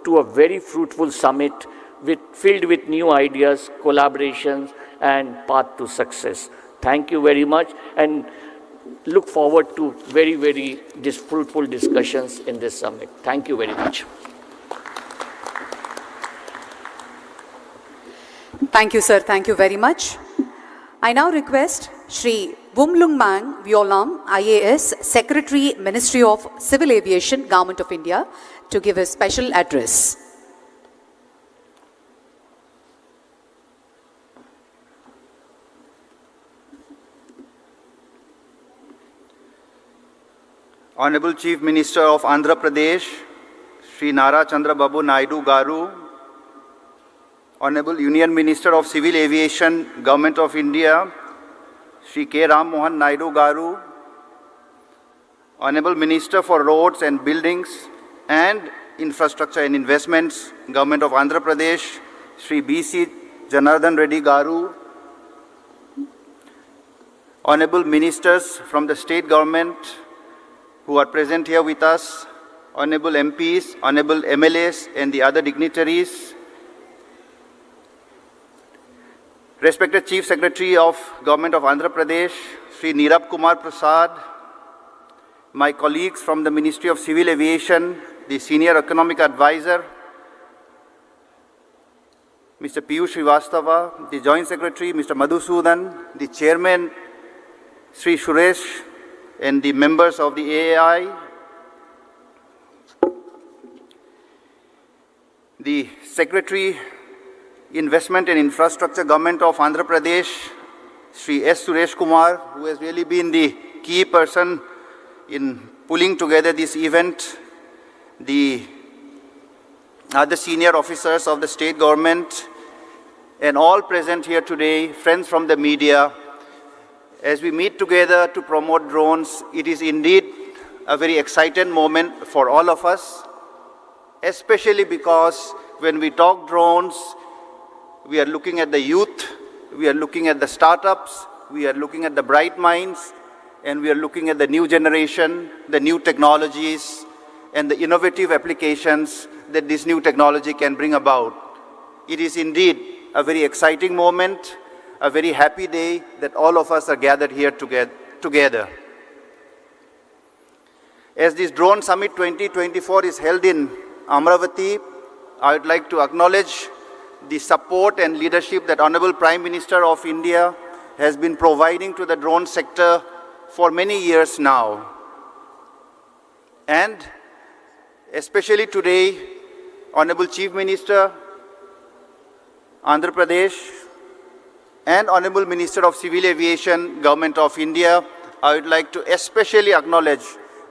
to a very fruitful summit filled with new ideas, collaborations, and path to success. Thank you very much, and look forward to very fruitful discussions in this summit. Thank you very much. Thank you, sir. Thank you very much. I now request Shri Wumlungmang Violam, IAS, Secretary, Ministry of Civil Aviation, Government of India, to give a special address. Honorable Chief Minister of Andhra Pradesh, Shri Nara Chandra Babu Naidu Garu, Honorable Union Minister of Civil Aviation, Government of India, Shri K. Ram Mohan Naidu Garu, Honorable Minister for Roads and Buildings and Infrastructure and Investments, Government of Andhra Pradesh, Shri B.C. Janardhan Reddy Garu, Honorable Ministers from the State Government who are present here with us, Honorable MPs, Honorable MLAs and the other dignitaries, Respected Chief Secretary of Government of Andhra Pradesh, Shri Nirab Kumar Prasad, my colleagues from the Ministry of Civil Aviation, the Senior Economic Advisor, Mr. Piyush Srivastava, the Joint Secretary, Mr. Madhusudan, the Chairman, Sri Suresh, and the members of the AAI, the Secretary, Investment and Infrastructure, Government of Andhra Pradesh, Sri S. Suresh Kumar, who has really been the key person in pulling together this event, the other senior officers of the state government, and all present here today, friends from the media. As we meet together to promote drones, it is indeed a very exciting moment for all of us, especially because when we talk drones, we are looking at the youth, we are looking at the startups, we are looking at the bright minds, and we are looking at the new generation, the new technologies, and the innovative applications that this new technology can bring about. It is indeed a very exciting moment, a very happy day that all of us are gathered here together. As this Drone Summit 2024 is held in Amravati, I would like to acknowledge the support and leadership that Honorable Prime Minister of India has been providing to the drone sector for many years now. And especially today, Honorable Chief Minister, Andhra Pradesh, and Honorable Minister of Civil Aviation, Government of India, I would like to especially acknowledge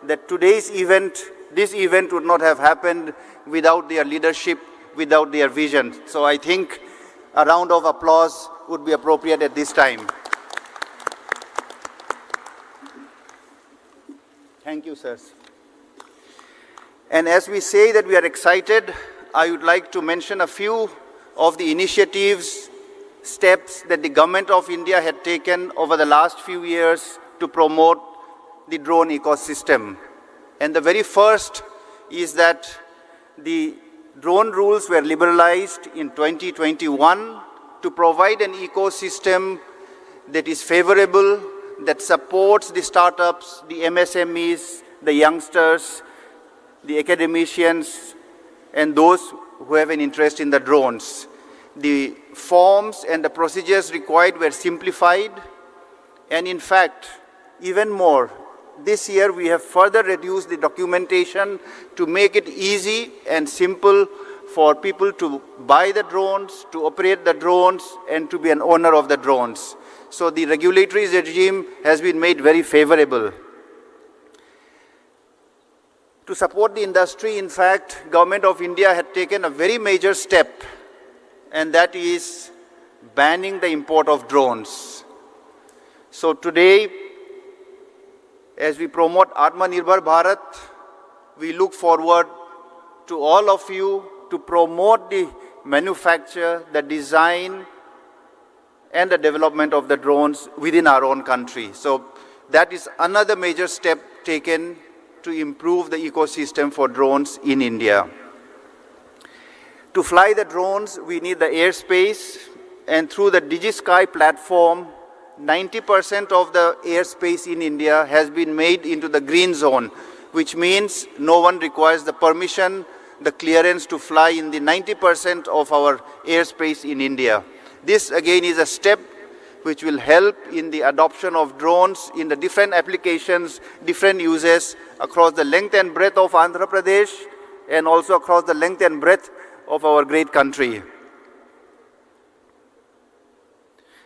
that today's event, this event would not have happened without their leadership, without their vision. So I think a round of applause would be appropriate at this time. Thank you, sirs. And as we say that we are excited, I would like to mention a few of the initiatives, steps that the Government of India had taken over the last few years to promote the drone ecosystem. And the very first is that the drone rules were liberalized in 2021 to provide an ecosystem that is favorable, that supports the startups, the MSMEs, the youngsters, the academicians, and those who have an interest in the drones. The forms and the procedures required were simplified, and in fact, even more, this year we have further reduced the documentation to make it easy and simple for people to buy the drones, to operate the drones, and to be an owner of the drones. So the regulatory regime has been made very favorable. To support the industry, in fact, Government of India had taken a very major step, and that is banning the import of drones. So today, as we promote Atmanirbhar Bharat, we look forward to all of you to promote the manufacture, the design, and the development of the drones within our own country. So that is another major step taken to improve the ecosystem for drones in India. To fly the drones, we need the airspace, and through the DigiSky platform, 90% of the airspace in India has been made into the green zone, which means no one requires the permission, the clearance to fly in the 90% of our airspace in India. This again is a step which will help in the adoption of drones in the different applications, different uses across the length and breadth of Andhra Pradesh and also across the length and breadth of our great country.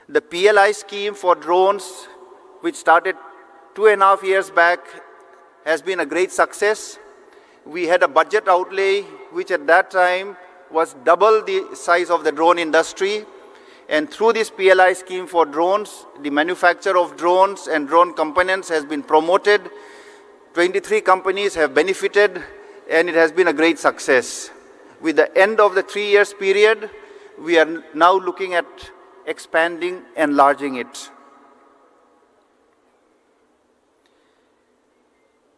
The PLI scheme for drones, which started 2.5 years back, has been a great success. We had a budget outlay which at that time was double the size of the drone industry. And through this PLI scheme for drones, the manufacture of drones and drone components has been promoted. 23 companies have benefited, and it has been a great success. With the end of the 3 years period, we are now looking at expanding, enlarging it.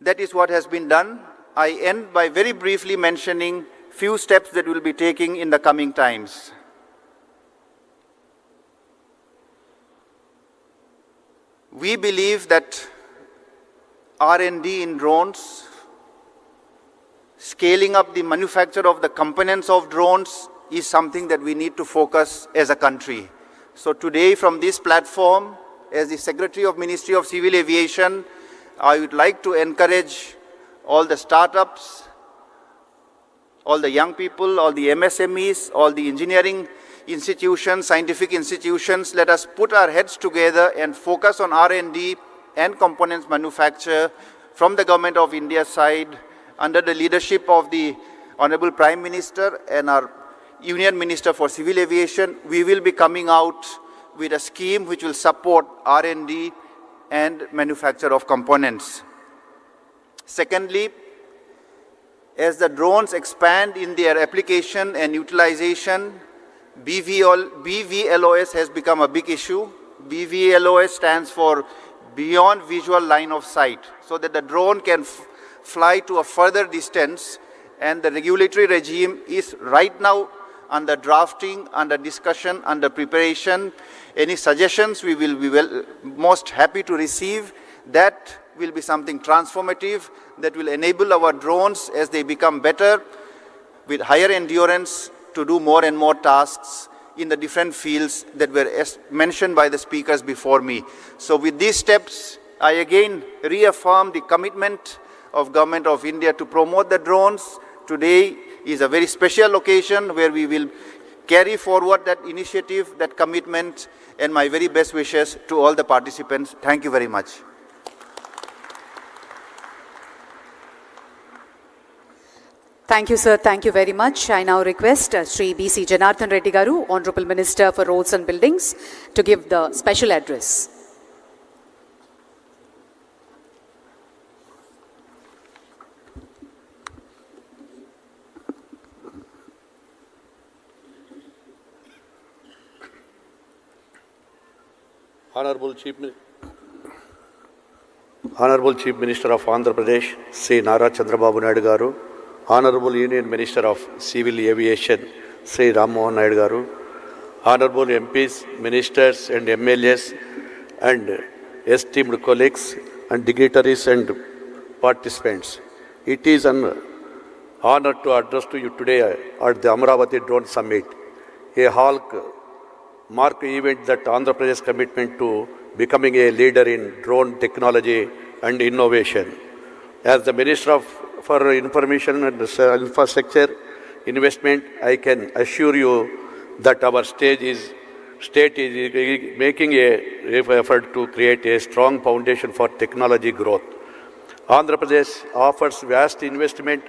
That is what has been done. I end by very briefly mentioning few steps that we'll be taking in the coming times. We believe that R&D in drones, scaling up the manufacture of the components of drones is something that we need to focus as a country. So today from this platform, as the Secretary of Ministry of Civil Aviation, I would like to encourage all the startups, all the young people, all the MSMEs, all the engineering institutions, scientific institutions, let us put our heads together and focus on R&D and components manufacture from the Government of India's side under the leadership of the Honorable Prime Minister and our Union Minister for Civil Aviation. We will be coming out with a scheme which will support R&D and manufacture of components. Secondly, as the drones expand in their application and utilization, BVLOS has become a big issue. BVLOS stands for Beyond Visual Line of Sight, so that the drone can fly to a further distance, and the regulatory regime is right now under drafting, under discussion, under preparation. Any suggestions we will be most happy to receive. That will be something transformative that will enable our drones as they become better with higher endurance to do more and more tasks in the different fields that were mentioned by the speakers before me. So with these steps, I again reaffirm the commitment of Government of India to promote the drones. Today is a very special occasion where we will carry forward that initiative, that commitment, and my very best wishes to all the participants. Thank you very much. Thank you, sir. Thank you very much. I now request Sri B.C. Janardhan Reddy Garu, Honorable Minister for Roads and Buildings, to give the special address. Honorable Chief Minister of Andhra Pradesh, Sri Nara Chandrababu Naidu Garu, Honorable Union Minister of Civil Aviation, Sri Ram Mohan Naidu Garu, Honorable MPs, Ministers and MLAs and esteemed colleagues and dignitaries and participants. It is an honor to address to you today at the Amaravati Drone Summit, a hallmark event that Andhra Pradesh commitment to becoming a leader in drone technology and innovation. As the Minister for Information and Infrastructure Investment, I can assure you that our state is making an effort to create a strong foundation for technology growth. Andhra Pradesh offers vast investment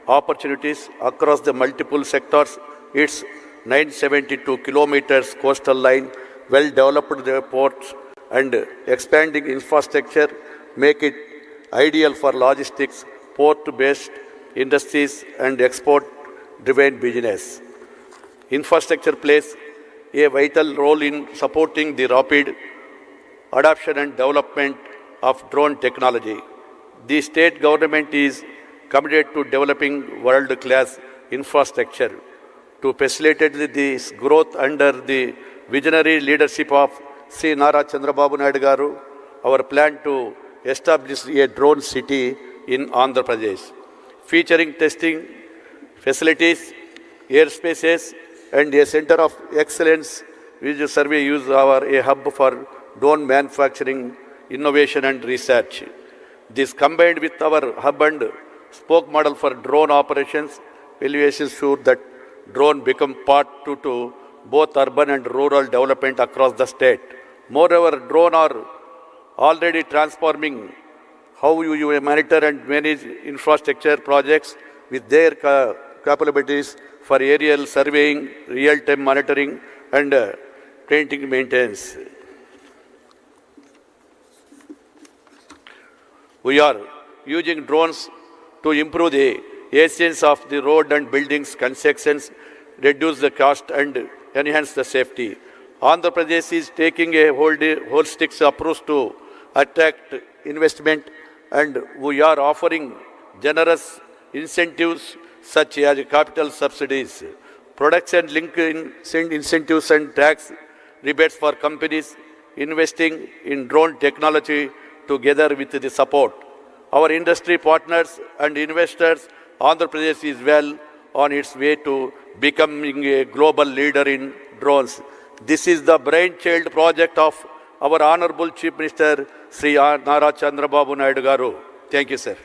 opportunities across the multiple sectors. Its 972 kilometers coastal line, well-developed ports and expanding infrastructure make it ideal for logistics, port-based industries and export-driven business. Infrastructure plays a vital role in supporting the rapid adoption and development of drone technology. The state government is committed to developing world-class infrastructure. to facilitate this growth under the visionary leadership of Sri Nara Chandrababu Naidu Garu, our plan to establish a drone city in Andhra Pradesh, featuring testing facilities, airspaces, and a center of excellence, which survey use a hub for drone manufacturing, innovation and research. This combined with our hub and spoke model for drone operations will ensure that drone become part to both urban and rural development across the state. Moreover, drone are already transforming how you monitor and manage infrastructure projects with their capabilities for aerial surveying, real-time monitoring, and painting maintenance. We are using drones to improve the efficiency of the road and buildings constructions, reduce the cost and enhance the safety. Andhra Pradesh is taking a holistic approach to attract investment, and we are offering generous incentives such as capital subsidies, production link incentives and tax rebates for companies investing in drone technology together with the support. Our industry partners and investors, Andhra Pradesh is well on its way to becoming a global leader in drones. This is the brainchild project of our Honorable Chief Minister, Sri Nara Chandrababu Naidu Garu. Thank you, sir.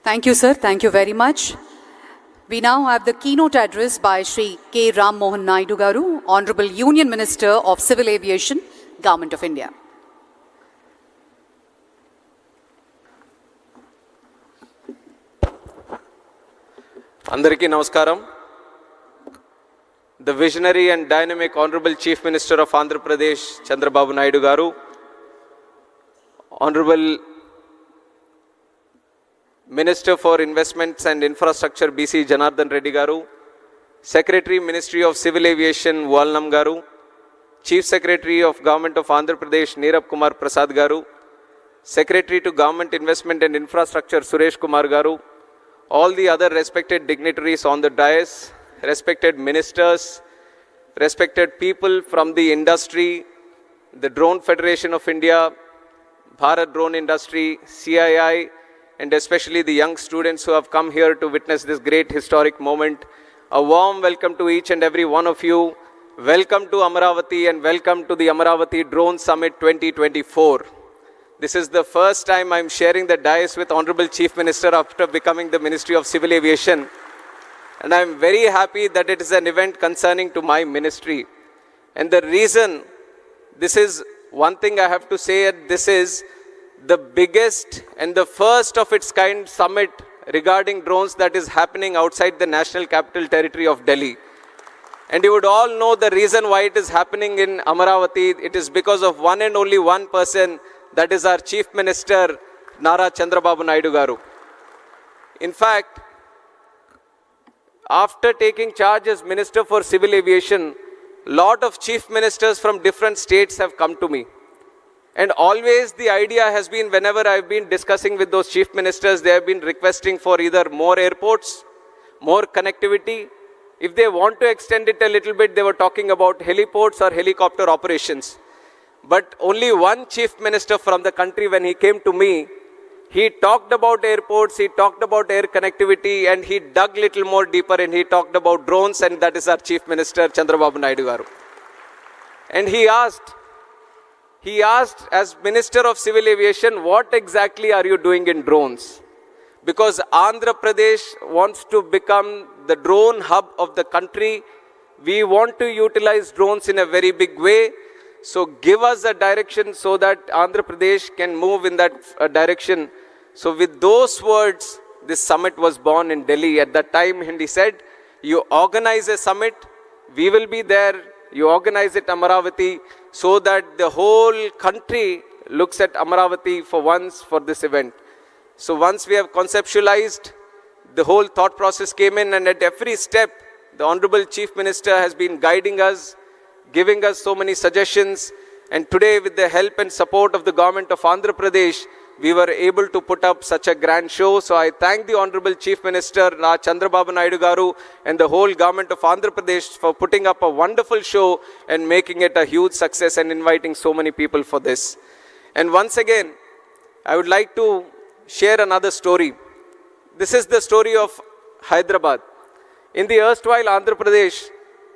Thank you, sir. Thank you very much. We now have the keynote address by Sri K. Ram Mohan Naidu Garu, Honorable Union Minister of Civil Aviation, Government of India. Andariki Namaskaram. The visionary and dynamic Honorable Chief Minister of Andhra Pradesh, Chandrababu Naidu Garu, Honorable Minister for Investments and Infrastructure, BC Janardhan Reddy Garu, Secretary, Ministry of Civil Aviation, Valnam Garu, Chief Secretary of Government of Andhra Pradesh, Neerab Kumar Prasad Garu, Secretary to Government Investment and Infrastructure, Suresh Kumar Garu, all the other respected dignitaries on the dais, respected ministers, respected people from the industry, the Drone Federation of India, Bharat Drone Industry, CII, and especially the young students who have come here to witness this great historic moment. A warm welcome to each and every one of you. Welcome to Amaravati and welcome to the Amaravati Drone Summit 2024. This is the first time I'm sharing the dais with Honorable Chief Minister after becoming the Ministry of Civil Aviation. And I'm very happy that it is an event concerning to my ministry. And the reason, this is one thing I have to say, this is the biggest and the first of its kind summit regarding drones that is happening outside the National Capital Territory of Delhi. And you would all know the reason why it is happening in Amaravati. It is because of one and only one person, that is our Chief Minister, Nara Chandrababu Naidu Garu. In fact, after taking charge as Minister for Civil Aviation, lot of Chief Ministers from different states have come to me. And always the idea has been, whenever I've been discussing with those Chief Ministers, they have been requesting for either more airports, more connectivity. If they want to extend it a little bit, they were talking about heliports or helicopter operations. But only one Chief Minister from the country, when he came to me, he talked about airports, he talked about air connectivity, and he dug little more deeper and he talked about drones, and that is our Chief Minister, Chandrababu Naidu Garu. And he asked as Minister of Civil Aviation, what exactly are you doing in drones? Because Andhra Pradesh wants to become the drone hub of the country. We want to utilize drones in a very big way. So give us a direction so that Andhra Pradesh can move in that direction. So with those words, this summit was born in Delhi. At that time, he said, you organize a summit, we will be there. You organize it Amaravati, so that the whole country looks at Amaravati for once for this event. So once we have conceptualized, the whole thought process came in, and at every step, the Honorable Chief Minister has been guiding us, giving us so many suggestions. And today, with the help and support of the government of Andhra Pradesh, we were able to put up such a grand show. So I thank the Honorable Chief Minister Chandrababu Naidu Garu and the whole government of Andhra Pradesh for putting up a wonderful show and making it a huge success and inviting so many people for this. And once again, I would like to share another story. This is the story of Hyderabad. In the erstwhile Andhra Pradesh,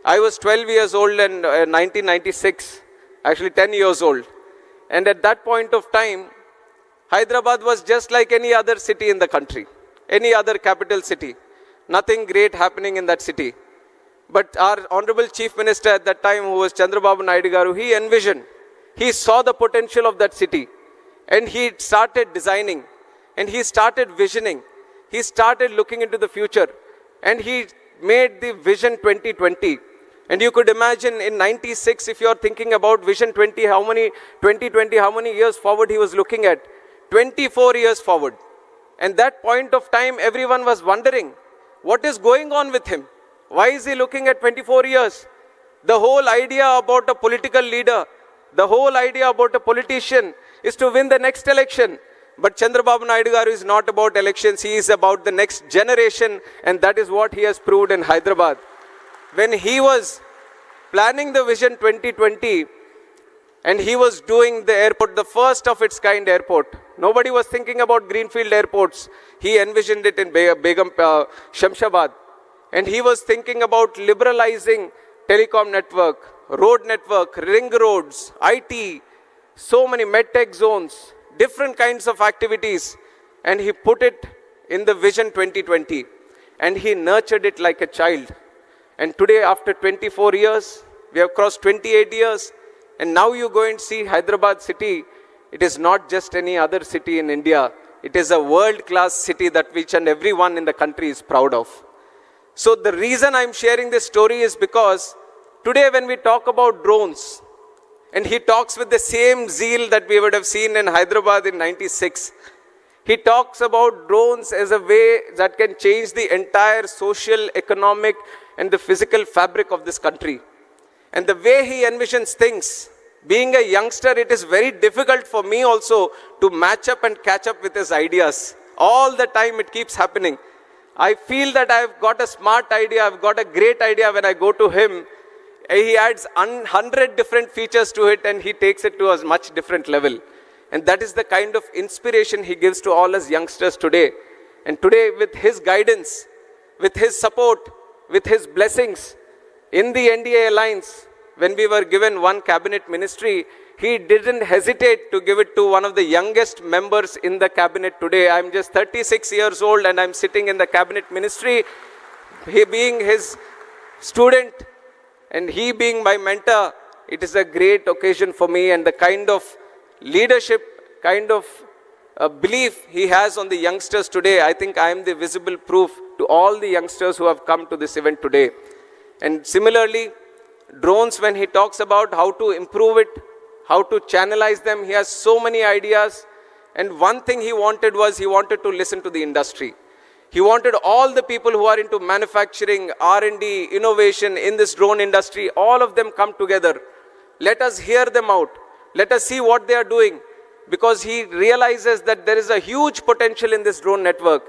I was 12 years old in 1996, actually 10 years old. And at that point of time, Hyderabad was just like any other city in the country, any other capital city. Nothing great happening in that city. But our Honorable Chief Minister at that time, who was Chandrababu Naidu Garu, he envisioned, he saw the potential of that city. And he started designing, and he started visioning. He started looking into the future, and he made the Vision 2020. And you could imagine in 96, if you are thinking about Vision 2020, how many years forward he was looking at? 24 years forward. And that point of time, everyone was wondering, what is going on with him? Why is he looking at 24 years? The whole idea about a political leader, the whole idea about a politician is to win the next election. But Chandrababu Naidu Garu is not about elections, he is about the next generation, and that is what he has proved in Hyderabad. When he was planning the Vision 2020, and he was doing the airport, the first of its kind airport. Nobody was thinking about greenfield airports. He envisioned it in Shamshabad. And he was thinking about liberalizing telecom network, road network, ring roads, IT, so many medtech zones, different kinds of activities. And he put it in the Vision 2020. And he nurtured it like a child. And today, after 24 years, we have crossed 28 years. And now you go and see Hyderabad city. It is not just any other city in India. It is a world-class city that each and everyone in the country is proud of. So the reason I'm sharing this story is because today when we talk about drones, and he talks with the same zeal that we would have seen in Hyderabad in 96, he talks about drones as a way that can change the entire social, economic, and the physical fabric of this country. And the way he envisions things, being a youngster, it is very difficult for me also to match up and catch up with his ideas. All the time it keeps happening. I feel that I've got a smart idea, I've got a great idea when I go to him. He adds 100 different features to it and he takes it to a much different level. And that is the kind of inspiration he gives to all us youngsters today. And today with his guidance, with his support, with his blessings, in the NDA alliance, when we were given one cabinet ministry, he didn't hesitate to give it to one of the youngest members in the cabinet today. I'm just 36 years old and I'm sitting in the cabinet ministry. He being his student and he being my mentor, it is a great occasion for me, and the kind of leadership, kind of belief he has on the youngsters today, I think I am the visible proof to all the youngsters who have come to this event today. And similarly, drones, when he talks about how to improve it, how to channelize them, he has so many ideas. And one thing he wanted was he wanted to listen to the industry. He wanted all the people who are into manufacturing, R&D, innovation in this drone industry, all of them come together. Let us hear them out. Let us see what they are doing. Because he realizes that there is a huge potential in this drone network.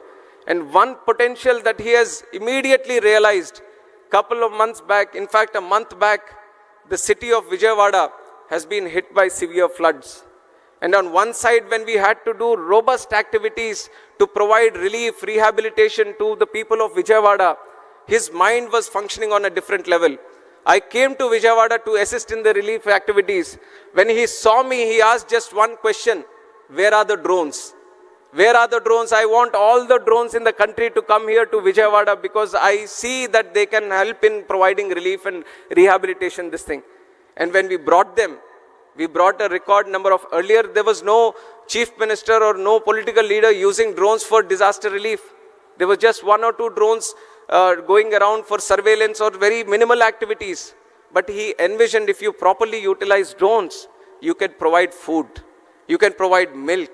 And one potential that he has immediately realized, couple of months back, in fact a month back, the city of Vijayawada has been hit by severe floods. And on one side, when we had to do robust activities to provide relief, rehabilitation to the people of Vijayawada, his mind was functioning on a different level. I came to Vijayawada to assist in the relief activities. When he saw me, he asked just one question: where are the drones? Where are the drones? I want all the drones in the country to come here to Vijayawada because I see that they can help in providing relief and rehabilitation, this thing. And when we brought them, we brought a record number of, earlier there was no chief minister or no political leader using drones for disaster relief. There was just one or two drones going around for surveillance or very minimal activities. But he envisioned if you properly utilize drones, you can provide food, you can provide milk,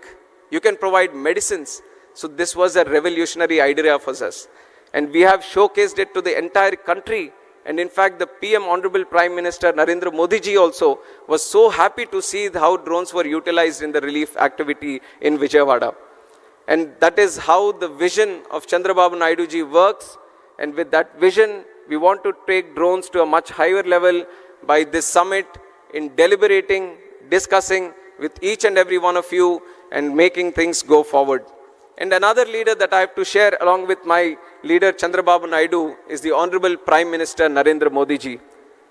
you can provide medicines. So this was a revolutionary idea for us. And we have showcased it to the entire country. And in fact, the PM, Honorable Prime Minister Narendra Modi ji also was so happy to see how drones were utilized in the relief activity in Vijayawada. And that is how the vision of Chandrababu Naidu ji works. And with that vision, we want to take drones to a much higher level by this summit in deliberating, discussing with each and every one of you and making things go forward. And another leader that I have to share along with my leader Chandrababu Naidu is the Honorable Prime Minister Narendra Modi ji.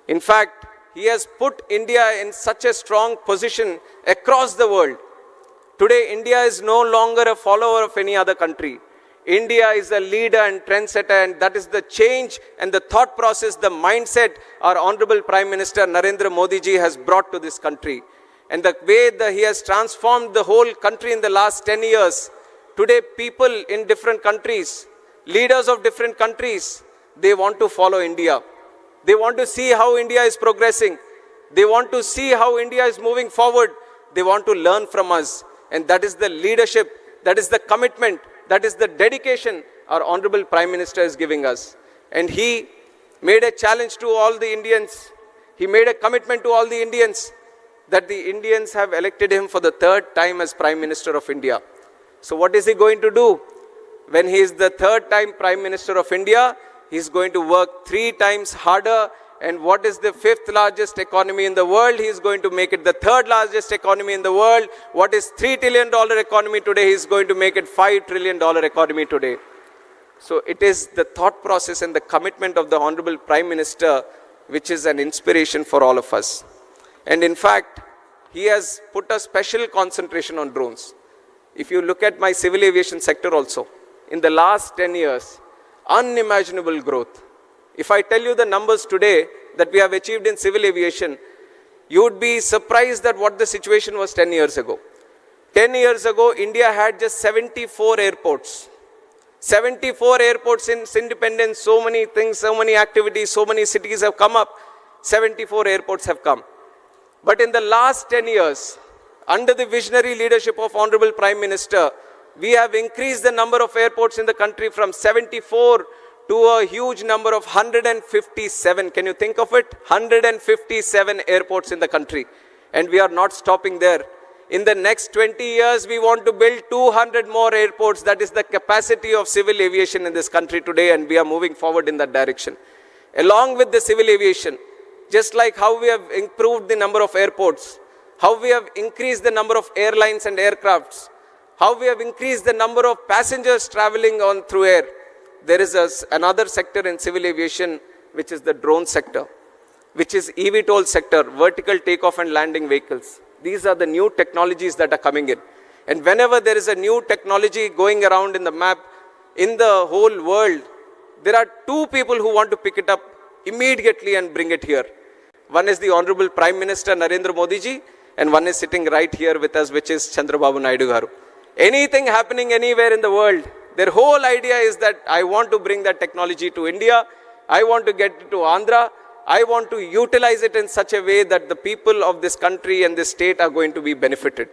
In fact, he has put India in such a strong position across the world. Today, India is no longer a follower of any other country. India is a leader and trendsetter, and that is the change and the thought process, the mindset our Honorable Prime Minister Narendra Modi ji has brought to this country. And the way that he has transformed the whole country in the last 10 years. Today, people in different countries, leaders of different countries, they want to follow India. They want to see how India is progressing. They want to see how India is moving forward. They want to learn from us. And that is the leadership, that is the commitment, that is the dedication our Honorable Prime Minister is giving us. And he made a challenge to all the Indians. He made a commitment to all the Indians that the Indians have elected him for the third time as Prime Minister of India. So what is he going to do? When he is the third time Prime Minister of India, he is going to work 3 times harder. And what is the 5th largest economy in the world? He is going to make it the 3rd largest economy in the world. What is $3 trillion economy today? He is going to make it $5 trillion economy today. So it is the thought process and the commitment of the Honorable Prime Minister which is an inspiration for all of us. And in fact, he has put a special concentration on drones. If you look at my civil aviation sector also, in the last 10 years, unimaginable growth. If I tell you the numbers today that we have achieved in civil aviation, you would be surprised at what the situation was 10 years ago. 10 years ago, India had just 74 airports. 74 airports in its independence, so many things, so many activities, so many cities have come up. 74 airports have come. But in the last 10 years, under the visionary leadership of Honorable Prime Minister, we have increased the number of airports in the country from 74 to a huge number of 157. Can you think of it? 157 airports in the country. And we are not stopping there. In the next 20 years, we want to build 200 more airports. That is the capacity of civil aviation in this country today, and we are moving forward in that direction. Along with the civil aviation, just like how we have improved the number of airports, how we have increased the number of airlines and aircrafts, how we have increased the number of passengers traveling on through air, there is another sector in civil aviation, which is the drone sector, which is eVTOL sector, vertical takeoff and landing vehicles. These are the new technologies that are coming in. And whenever there is a new technology going around in the map, in the whole world, there are 2 people who want to pick it up immediately and bring it here. One is the Honorable Prime Minister Narendra Modi ji, and one is sitting right here with us, which is Chandrababu Naidu garu. Anything happening anywhere in the world, their whole idea is that I want to bring that technology to India, I want to get it to Andhra, I want to utilize it in such a way that the people of this country and this state are going to be benefited.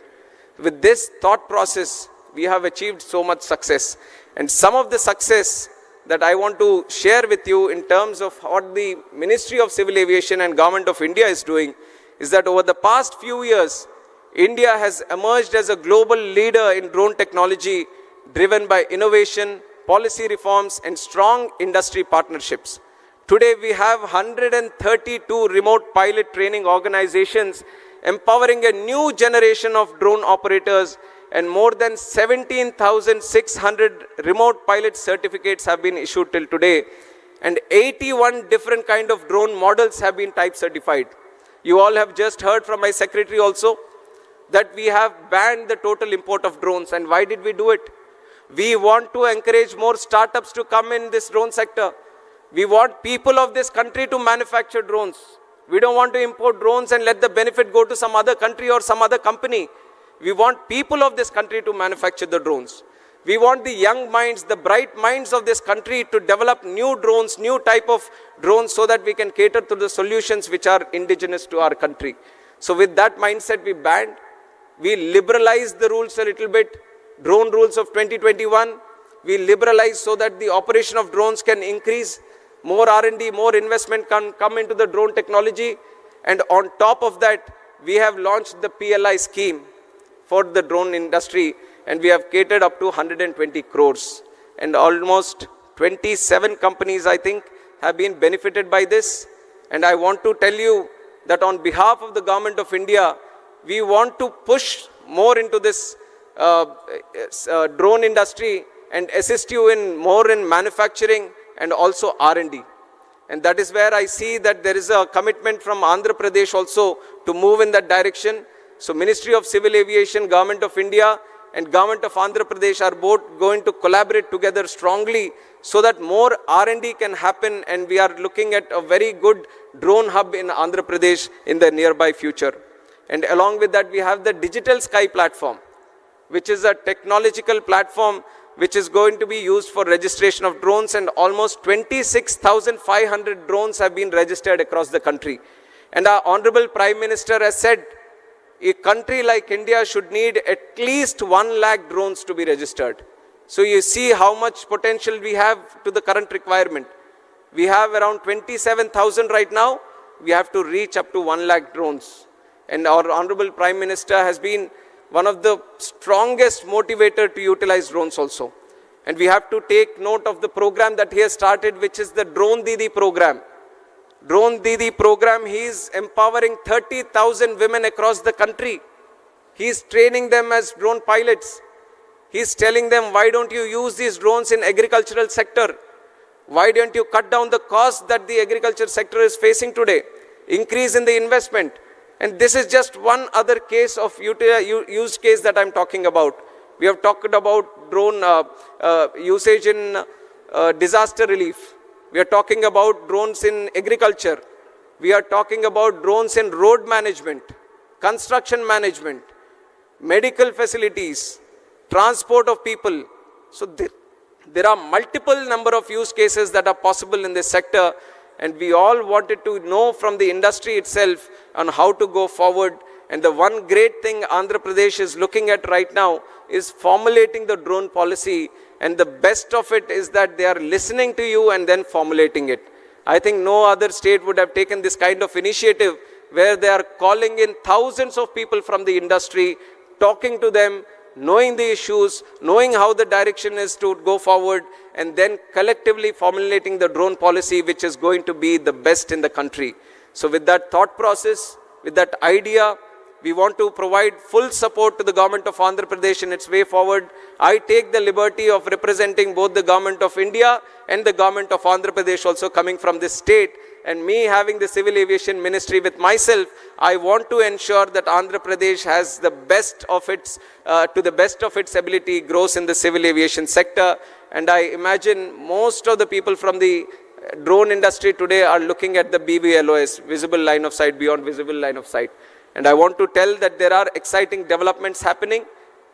With this thought process, we have achieved so much success. And some of the success that I want to share with you in terms of what the Ministry of Civil Aviation and Government of India is doing is that over the past few years, India has emerged as a global leader in drone technology driven by innovation, policy reforms, and strong industry partnerships. Today, we have 132 remote pilot training organizations empowering a new generation of drone operators, and more than 17,600 remote pilot certificates have been issued till today, and 81 different kind of drone models have been type certified. You all have just heard from my secretary also that we have banned the total import of drones. And why did we do it? We want to encourage more startups to come in this drone sector. We want people of this country to manufacture drones. We don't want to import drones and let the benefit go to some other country or some other company. We want people of this country to manufacture the drones. We want the young minds, the bright minds of this country to develop new drones, new type of drones, so that we can cater to the solutions which are indigenous to our country. So with that mindset, we banned. We liberalized the rules a little bit. Drone rules of 2021, we liberalized so that the operation of drones can increase. more R&D, more investment can come into the drone technology. And on top of that, we have launched the PLI scheme for the drone industry, and we have catered up to 120 crores. And almost 27 companies, I think, have been benefited by this. And I want to tell you that on behalf of the Government of India, we want to push more into this drone industry and assist you in more in manufacturing and also R&D. And that is where I see that there is a commitment from Andhra Pradesh also to move in that direction. So Ministry of Civil Aviation, Government of India and Government of Andhra Pradesh are both going to collaborate together strongly so that more R&D can happen, and we are looking at a very good drone hub in Andhra Pradesh in the nearby future. And along with that, we have the Digital Sky platform, which is a technological platform which is going to be used for registration of drones, and almost 26,500 drones have been registered across the country. And our Honorable Prime Minister has said a country like India should need at least 1 lakh drones to be registered. So you see how much potential we have to the current requirement. We have around 27,000 right now. We have to reach up to 1 lakh drones. And our Honorable Prime Minister has been one of the strongest motivator to utilize drones also. And we have to take note of the program that he has started, which is the Drone Didi program. Drone Didi program, he is empowering 30,000 women across the country. He is training them as drone pilots. He is telling them, why don't you use these drones in agricultural sector? Why don't you cut down the cost that the agriculture sector is facing today? Increase in the investment. And this is just one other case of use case that I'm talking about. We have talked about drone usage in disaster relief. We are talking about drones in agriculture. We are talking about drones in road management, construction management, medical facilities, transport of people. So there are multiple number of use cases that are possible in this sector, and we all wanted to know from the industry itself on how to go forward. And the one great thing Andhra Pradesh is looking at right now is formulating the drone policy, and the best of it is that they are listening to you and then formulating it. I think no other state would have taken this kind of initiative where they are calling in thousands of people from the industry, talking to them, knowing the issues, knowing how the direction is to go forward, and then collectively formulating the drone policy which is going to be the best in the country. So with that thought process, with that idea, we want to provide full support to the Government of Andhra Pradesh in its way forward. I take the liberty of representing both the Government of India and the Government of Andhra Pradesh also coming from this state. And me having the Civil Aviation Ministry with myself, I want to ensure that Andhra Pradesh has the best of its, to the best of its ability, grows in the civil aviation sector. And I imagine most of the people from the drone industry today are looking at the BVLOS, visible line of sight, beyond visible line of sight. And I want to tell that there are exciting developments happening.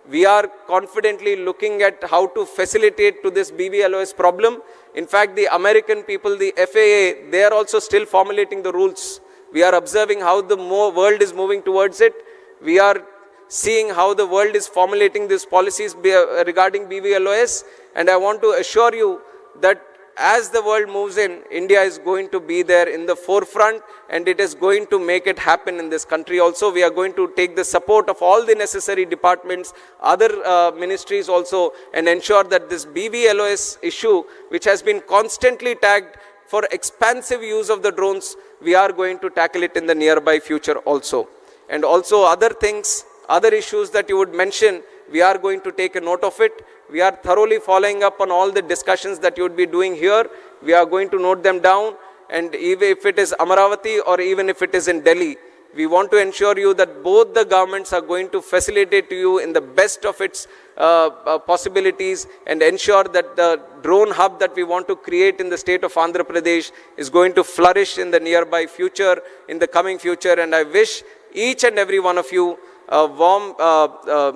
We are confidently looking at how to facilitate to this BVLOS problem. In fact, the American people, the FAA, they are also still formulating the rules. We are observing how the world is moving towards it. We are seeing how the world is formulating these policies regarding BVLOS. And I want to assure you that as the world moves in, India is going to be there in the forefront, and it is going to make it happen in this country also. We are going to take the support of all the necessary departments, other ministries also, and ensure that this BVLOS issue, which has been constantly tagged for expansive use of the drones, we are going to tackle it in the nearby future also. And also other things, other issues that you would mention, we are going to take a note of it. We are thoroughly following up on all the discussions that you would be doing here. We are going to note them down, and even if it is Amaravati or even if it is in Delhi, we want to ensure you that both the governments are going to facilitate to you in the best of its possibilities, and ensure that the drone hub that we want to create in the state of Andhra Pradesh is going to flourish in the nearby future, in the coming future. And I wish each and every one of you a warm,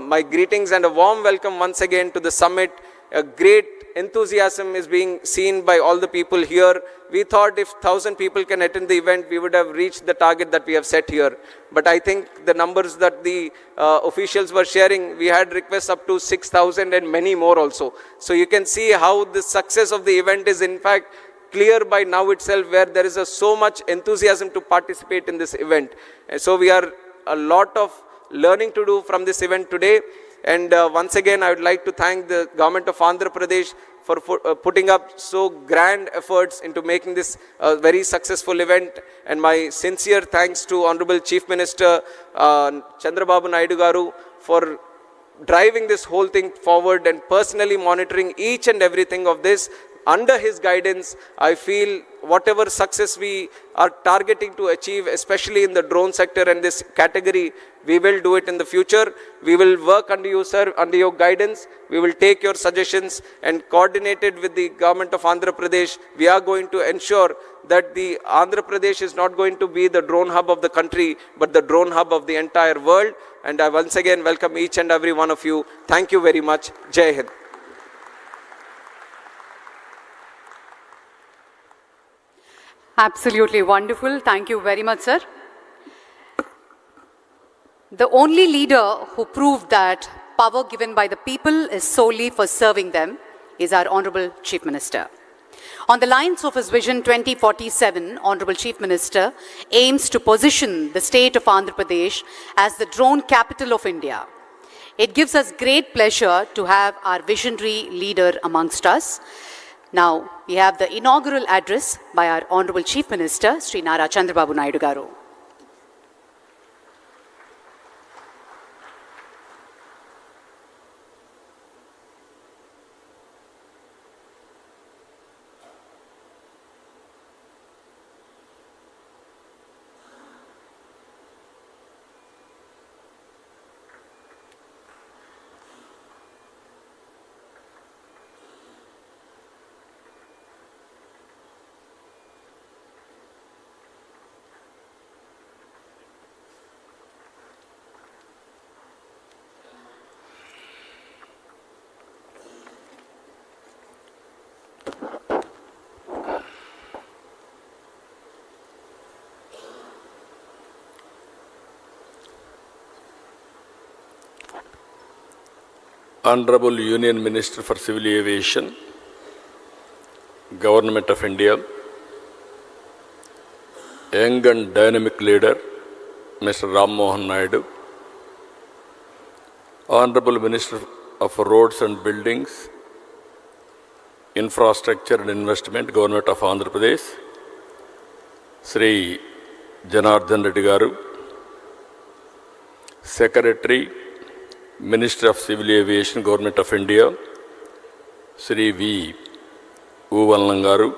my greetings and a warm welcome once again to the summit. A great enthusiasm is being seen by all the people here. We thought if 1,000 people can attend the event, we would have reached the target that we have set here. But I think the numbers that the officials were sharing, we had requests up to 6,000 and many more also. So you can see how the success of the event is in fact clear by now itself where there is so much enthusiasm to participate in this event. And so we are a lot of learning to do from this event today. And once again, I would like to thank the government of Andhra Pradesh for putting up so grand efforts into making this a very successful event. And my sincere thanks to Honorable Chief Minister Chandrababu Naidu Garu for driving this whole thing forward and personally monitoring each and everything of this. Under his guidance, I feel whatever success we are targeting to achieve, especially in the drone sector and this category, we will do it in the future. We will work under you, sir, under your guidance. We will take your suggestions and coordinated with the government of Andhra Pradesh. We are going to ensure that the Andhra Pradesh is not going to be the drone hub of the country, but the drone hub of the entire world. And I once again welcome each and every one of you. Thank you very much. Jai Hind. Absolutely wonderful. Thank you very much, sir. The only leader who proved that power given by the people is solely for serving them is our Honorable Chief Minister. On the lines of his Vision 2047, Honorable Chief Minister aims to position the state of Andhra Pradesh as the drone capital of India. It gives us great pleasure to have our visionary leader amongst us. Now, we have the inaugural address by our Honorable Chief Minister, Sri Nara Chandrababu Naidu Garu. Honorable Union Minister for Civil Aviation, Government of India, young and dynamic leader, Mr. Ram Mohan Naidu, Honorable Minister of Roads and Buildings, Infrastructure and Investment, Government of Andhra Pradesh, Sri Janardhan Reddy Garu, Secretary, Minister of Civil Aviation, Government of India, Sri V. Uvallan Garu,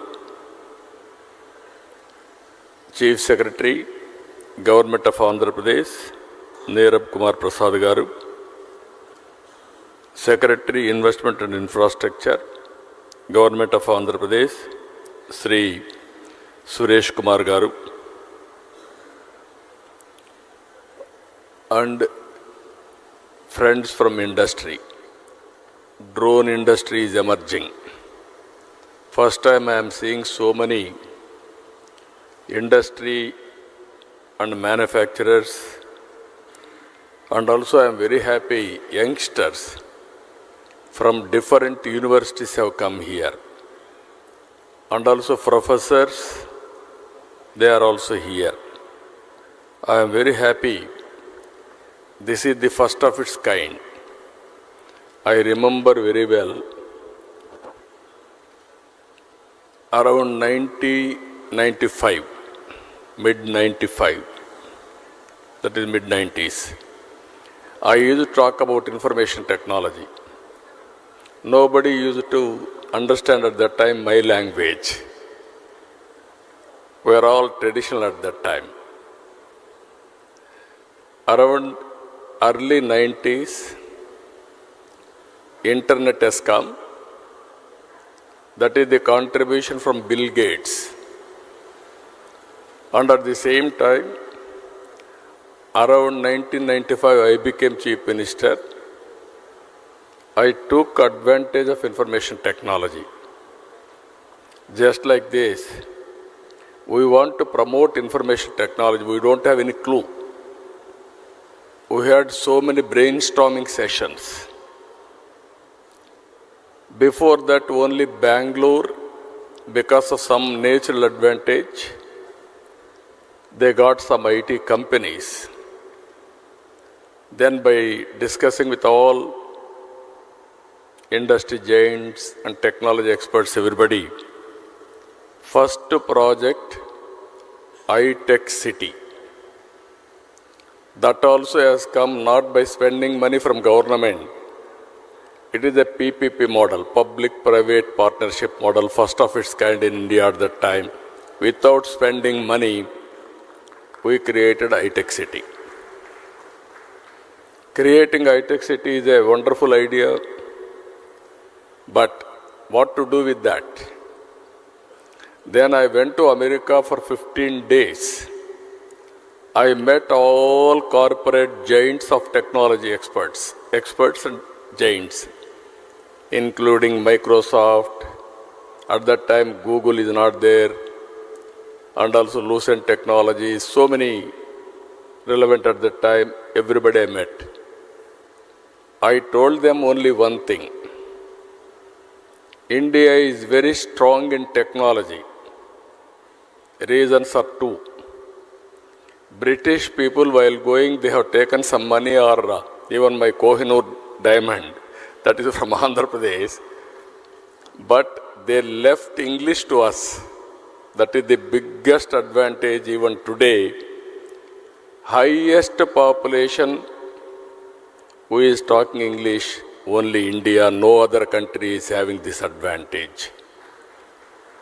Chief Secretary, Government of Andhra Pradesh, Neerab Kumar Prasad Garu, Secretary, Investment and Infrastructure, Government of Andhra Pradesh, Sri Suresh Kumar Garu, and friends from industry. Drone industry is emerging. First time I am seeing so many industry and manufacturers, and also I am very happy youngsters from different universities have come here, and also professors, they are also here. I am very happy. This is the first of its kind. I remember very well, around 1995, mid-95, that is mid-90s, I used to talk about information technology. Nobody used to understand at that time my language. We were all traditional at that time. Around early 90s, Internet has come. That is the contribution from Bill Gates. And at the same time, around 1995, I became Chief Minister. I took advantage of information technology. Just like this, we want to promote information technology. We don't have any clue. We had so many brainstorming sessions. Before that, only Bangalore because of some natural advantage, they got some IT companies. Then by discussing with all industry giants and technology experts, everybody, first project, iTech City. That also has come not by spending money from government. It is a PPP model, public-private partnership model, first of its kind in India at that time. Without spending money, we created iTech City. Creating iTech City is a wonderful idea, but what to do with that? Then I went to America for 15 days. I met all corporate giants of technology experts and giants, including Microsoft. At that time, Google is not there, and also Lucent Technologies, so many relevant at that time, everybody I met. I told them only one thing. India is very strong in technology. Reasons are two. British people, while going, they have taken some money, or even my Kohinoor diamond, that is from Andhra Pradesh, but they left English to us. That is the biggest advantage even today. Highest population who is talking English, only India, no other country is having this advantage.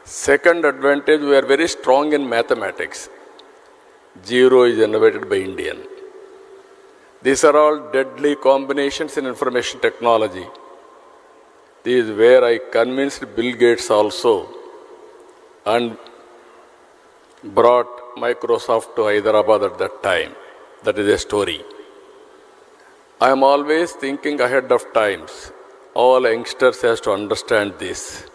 Second advantage, we are very strong in mathematics. Zero is innovated by Indian. These are all deadly combinations in information technology. This is where I convinced Bill Gates also and brought Microsoft to Hyderabad at that time. That is a story. I am always thinking ahead of times. All youngsters has to understand this.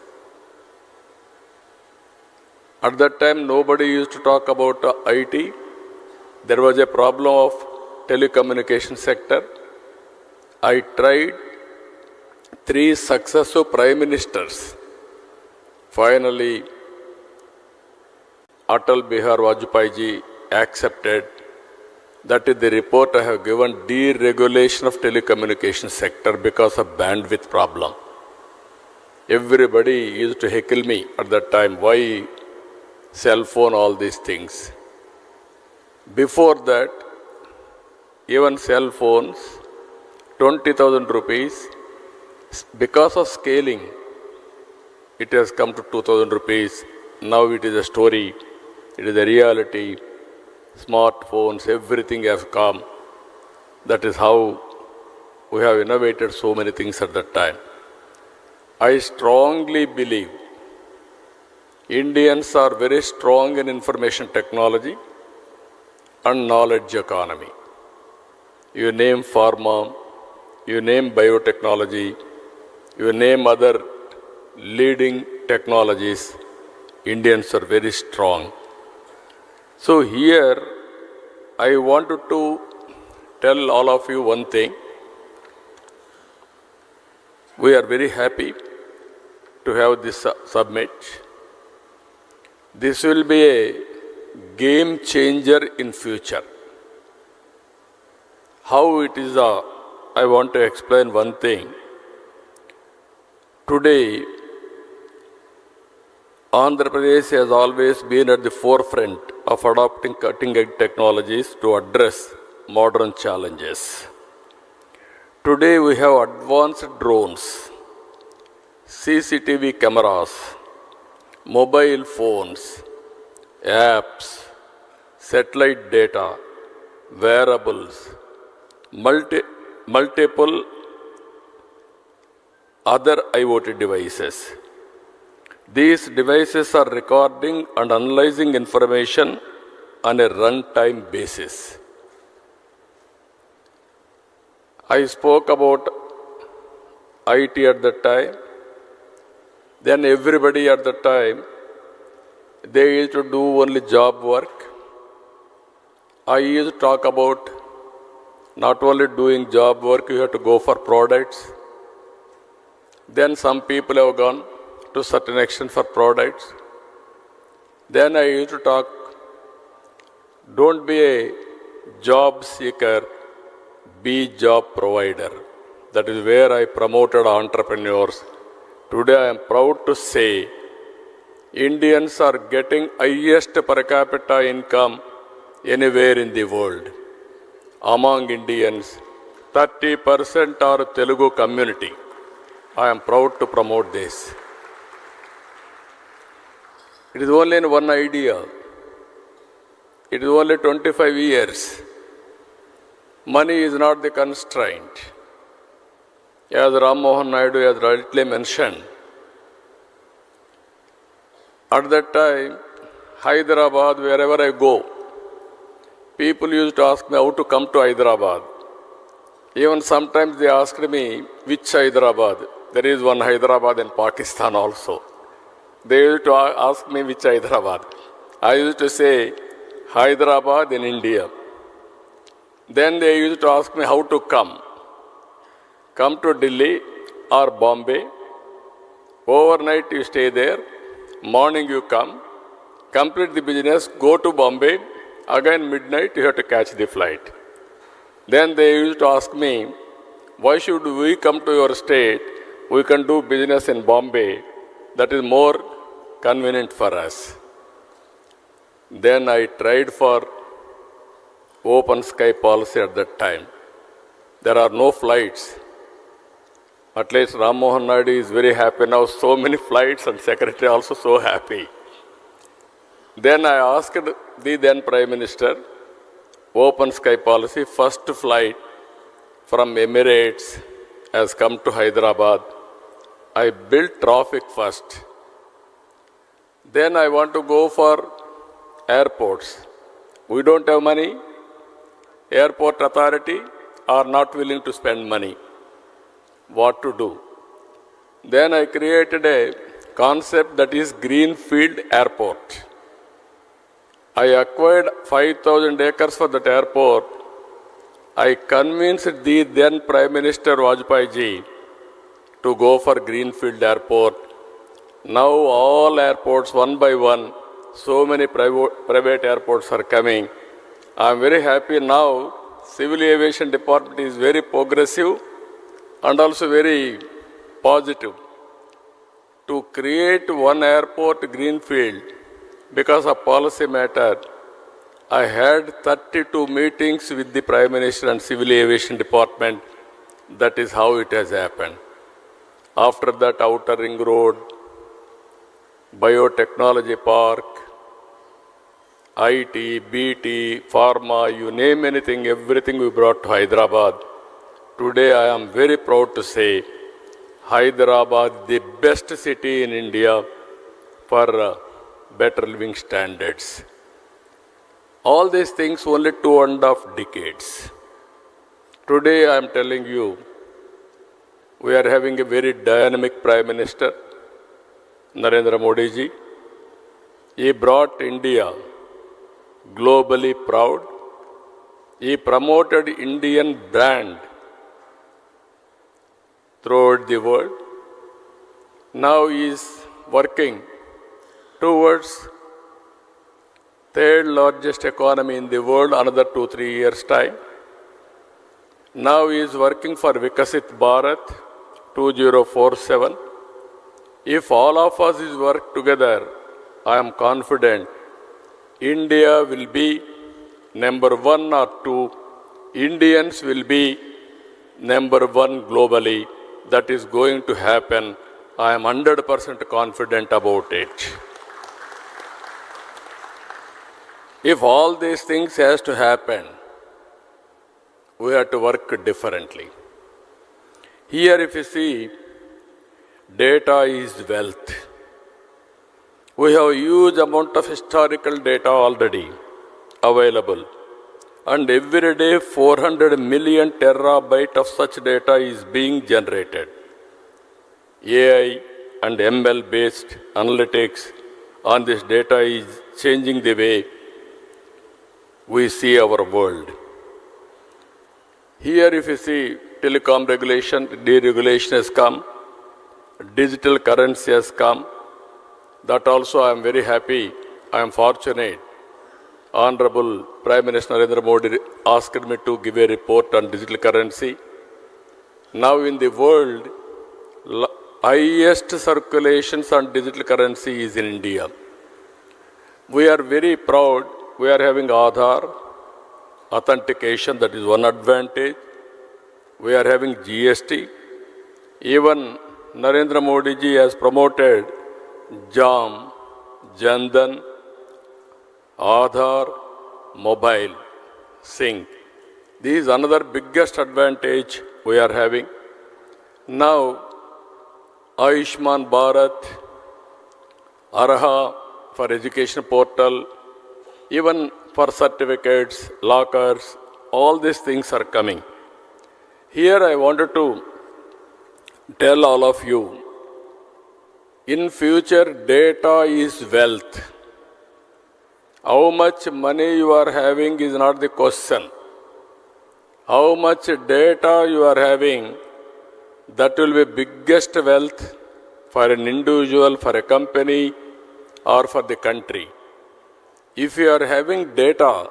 At that time, nobody used to talk about IT. There was a problem of telecommunication sector. I tried 3 successive prime ministers. Finally, Atal Bihar Vajpayee ji accepted. That is the report I have given, deregulation of telecommunication sector because of bandwidth problem. Everybody used to heckle me at that time, why cell phone, all these things. Before that, even cell phones, 20,000 rupees, because of scaling, it has come to 2,000 rupees. Now it is a story, it is a reality. Smartphones, everything has come. That is how we have innovated so many things at that time. I strongly believe Indians are very strong in information technology and knowledge economy. You name pharma, you name biotechnology, you name other leading technologies, Indians are very strong. So here, I wanted to tell all of you one thing. We are very happy to have this summit. This will be a game changer in future. How it is, I want to explain one thing. Today, Andhra Pradesh has always been at the forefront of adopting cutting-edge technologies to address modern challenges. Today we have advanced drones, CCTV cameras, mobile phones, apps, satellite data, wearables, multiple other IoT devices. These devices are recording and analyzing information on a runtime basis. I spoke about IT at that time. Then everybody at that time, they used to do only job work. I used to talk about not only doing job work, you have to go for products. Then some people have gone to certain extent for products. Then I used to talk, don't be a job seeker, be job provider. That is where I promoted entrepreneurs. Today I am proud to say Indians are getting highest per capita income anywhere in the world. Among Indians, 30% are Telugu community. I am proud to promote this. It is only in one idea. It is only 25 years. Money is not the constraint. As Ram Mohan Naidu has rightly mentioned, at that time, Hyderabad, wherever I go, people used to ask me how to come to Hyderabad. Even sometimes they asked me, which Hyderabad? There is one Hyderabad in Pakistan also. They used to ask me which Hyderabad. I used to say, Hyderabad in India. Then they used to ask me how to come. Come to Delhi or Bombay. Overnight you stay there. Morning you come. Complete the business. Go to Bombay. Again midnight you have to catch the flight. Then they used to ask me, why should we come to your state? We can do business in Bombay. That is more convenient for us. Then I tried for open sky policy at that time. There are no flights. At least Ram Mohan Naidu is very happy now. So many flights and Secretary also so happy. Then I asked the then Prime Minister, open sky policy, first flight from Emirates has come to Hyderabad. I built traffic first. Then I want to go for airports. We don't have money. Airport authority are not willing to spend money. What to do? Then I created a concept that is Greenfield Airport. I acquired 5,000 acres for that airport. I convinced the then Prime Minister Vajpayee ji to go for Greenfield Airport. Now all airports, one by one, so many private airports are coming. I am very happy now. Civil Aviation Department is very progressive and also very positive to create one airport Greenfield. Because of policy matter, I had 32 meetings with the Prime Minister and Civil Aviation Department. That is how it has happened. After that, Outer Ring Road, Biotechnology Park, IT, BT, Pharma, you name anything, everything we brought to Hyderabad. Today I am very proud to say Hyderabad, the best city in India for better living standards. All these things only 2.5 decades. Today I am telling you, we are having a very dynamic Prime Minister, Narendra Modi ji. He brought India globally proud. He promoted Indian brand throughout the world. Now he is working towards third largest economy in the world, another 2-3 years' time. Now he is working for Vikasit Bharat 2047. If all of us is work together, I am confident India will be number 1 or 2. Indians will be number 1 globally. That is going to happen. I am 100% confident about it. If all these things has to happen, we have to work differently. Here if you see, data is wealth. We have a huge amount of historical data already available. And every day 400 million terabyte of such data is being generated. AI and ML based analytics on this data is changing the way we see our world. Here if you see telecom regulation, deregulation has come. digital currency has come. That also I am very happy. I am fortunate. Honorable Prime Minister Narendra Modi asked me to give a report on digital currency. Now in the world, highest circulations on digital currency is in India. We are very proud. We are having Aadhaar authentication, that is one advantage. We are having GST. Even Narendra Modi ji has promoted JAM, Jandan, Aadhaar, Mobile, Sync. This is another biggest advantage we are having. Now, Ayushman Bharat, Arha for education portal, even for certificates, lockers, all these things are coming. Here I wanted to tell all of you, in future data is wealth. How much money you are having is not the question. How much data you are having, that will be biggest wealth for an individual, for a company, or for the country. If you are having data,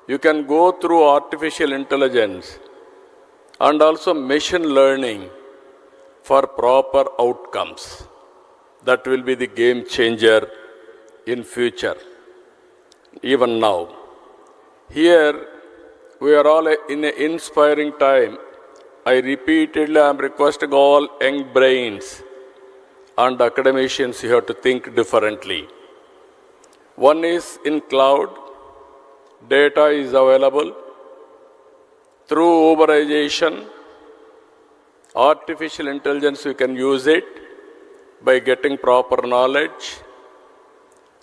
you can go through artificial intelligence and also machine learning for proper outcomes. That will be the game changer in future, even now. Here, we are all in an inspiring time. I repeatedly am requesting all young brains and academicians, you have to think differently. One is in cloud, data is available. Through Uberization, artificial intelligence, we can use it by getting proper knowledge.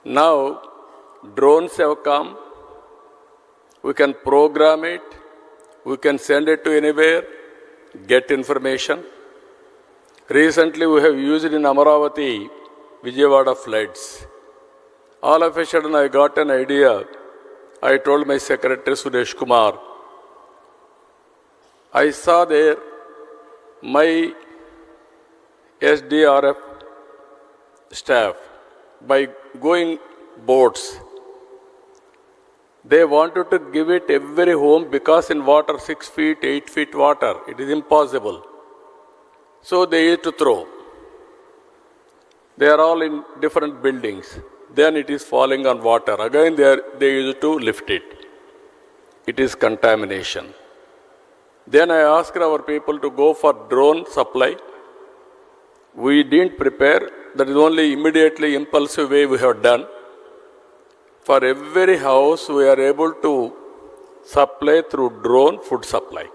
Now, drones have come. We can program it. We can send it to anywhere, get information. Recently, we have used it in Amaravati, Vijayawada floods. All of a sudden, I got an idea. I told my secretary, Suresh Kumar, I saw there my SDRF staff, by going boats, they wanted to give it every home because in water, 6 feet, 8 feet water, it is impossible. So they used to throw. They are all in different buildings. Then it is falling on water. Again, they used to lift it. It is contamination. Then I asked our people to go for drone supply. We didn't prepare. That is only immediately impulsive way we have done. For every house, we are able to supply through drone food supply.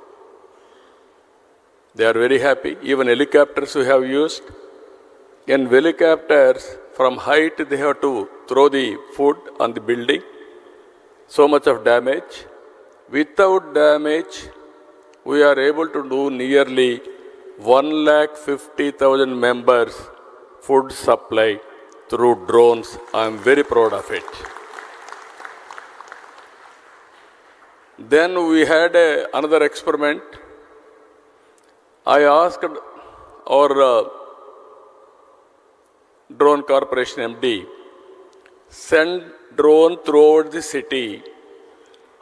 They are very happy. Even helicopters we have used. In helicopters, from height they have to throw the food on the building. So much of damage. Without damage, we are able to do nearly 150,000 members food supply through drones. I am very proud of it. Then we had another experiment. I asked our drone corporation MD, send drone throughout the city.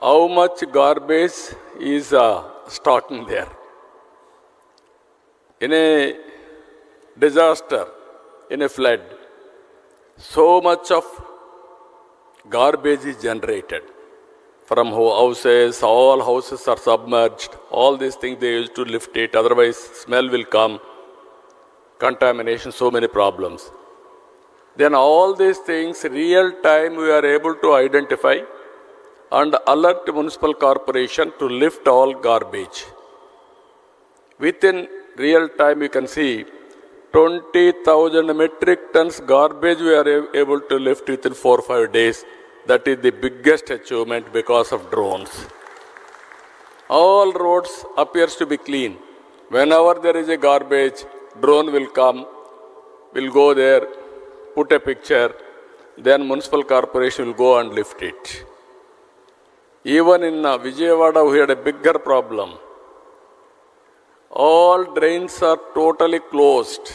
How much garbage is stocking there? In a disaster, in a flood, so much of garbage is generated. From houses, all houses are submerged. All these things they used to lift it, otherwise smell will come, contamination, so many problems. Then all these things, real time we are able to identify and alert municipal corporation to lift all garbage. Within real time you can see 20,000 metric tons garbage we are able to lift within 4 or 5 days. That is the biggest achievement because of drones. All roads appears to be clean. Whenever there is a garbage, drone will come, will go there, put a picture, then municipal corporation will go and lift it. Even in Vijayawada, we had a bigger problem. All drains are totally closed.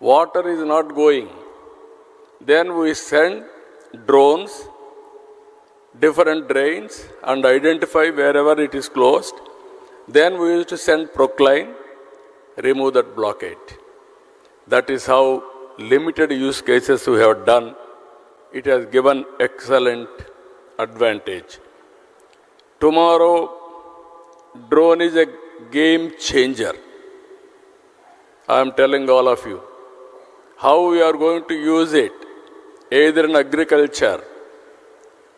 water is not going. Then we send drones, different drains, and identify wherever it is closed. Then we used to send proclaim, remove that blockade. That is how limited use cases we have done. It has given excellent advantage. Tomorrow, drone is a game changer. I am telling all of you how we are going to use it, either in agriculture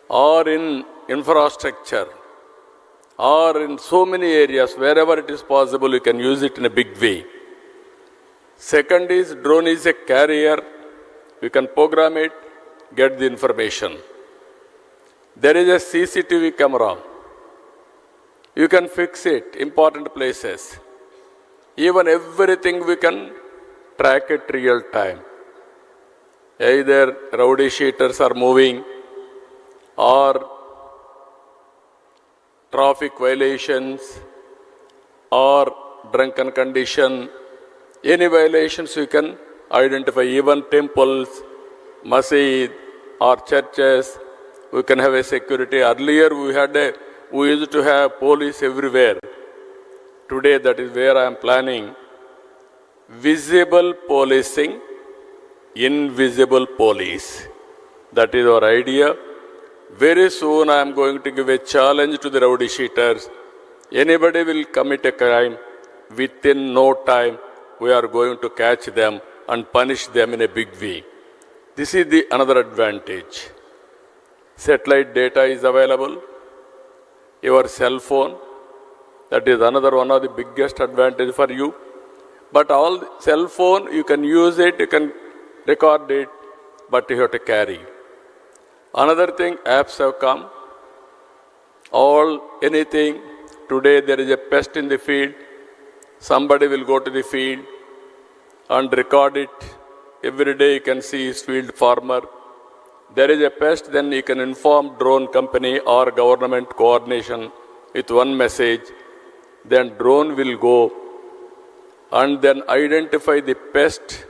or in infrastructure or in so many areas. Wherever it is possible, you can use it in a big way. Second is, drone is a carrier. You can program it, get the information. There is a CCTV camera. You can fix it, important places. Even everything we can track it real time. Either rowdy sheeters are moving or traffic violations or drunken condition. Any violations you can identify. Even temples, masjid or churches, we can have a security. Earlier we used to have police everywhere. Today that is where I am planning. Visible policing, invisible police. That is our idea. Very soon I am going to give a challenge to the rowdy sheeters. Anybody will commit a crime, within no time we are going to catch them and punish them in a big way. This is the another advantage. Satellite data is available. Your cell phone, that is another one of the biggest advantage for you. But all cell phone, you can use it, you can record it, but you have to carry. Another thing, apps have come. Anything. Today there is a pest in the field. Somebody will go to the field and record it. Every day you can see his field farmer. There is a pest, then you can inform drone company or government coordination with one message. Then drone will go and then identify the pest.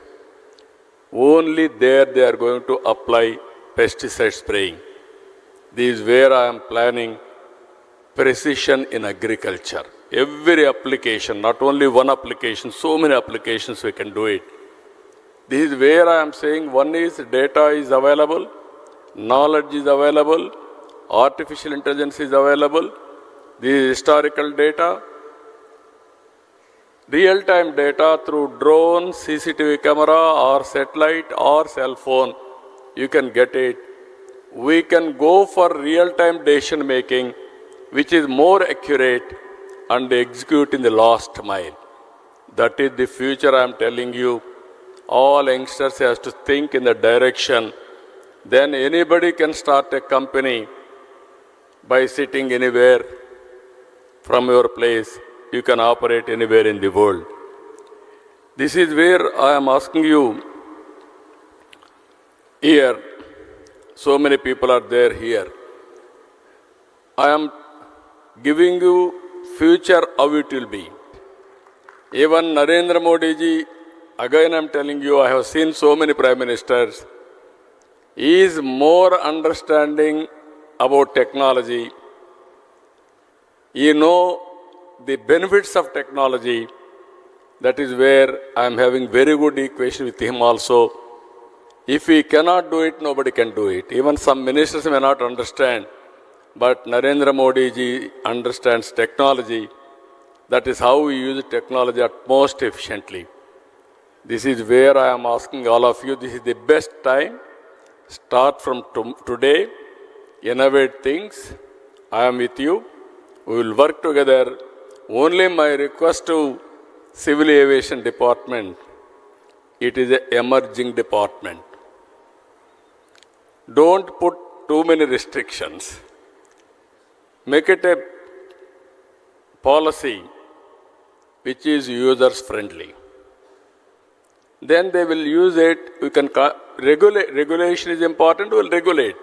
Only there they are going to apply pesticide spraying. This is where I am planning precision in agriculture. Every application, not only one application, so many applications we can do it. This is where I am saying one is data is available, knowledge is available, artificial intelligence is available, this is historical data, real-time data through drone, CCTV camera or satellite or cell phone, you can get it. We can go for real-time decision making, which is more accurate and execute in the last mile. That is the future I am telling you. All youngsters has to think in the direction. Then anybody can start a company by sitting anywhere from your place. You can operate anywhere in the world. This is where I am asking you here. So many people are there here. I am giving you future how it will be. Even Narendra Modi ji, again I am telling you, I have seen so many prime ministers. He is more understanding about technology. He knows the benefits of technology. That is where I am having very good equation with him also. If he cannot do it, nobody can do it. Even some ministers may not understand, but Narendra Modi ji understands technology. That is how we use technology at most efficiently. This is where I am asking all of you, this is the best time. Start from today, innovate things. I am with you. We will work together. Only my request to Civil Aviation Department, it is an emerging department. Don't put too many restrictions. Make it a policy which is users friendly. Then they will use it. We can regulate. Regulation is important. We will regulate,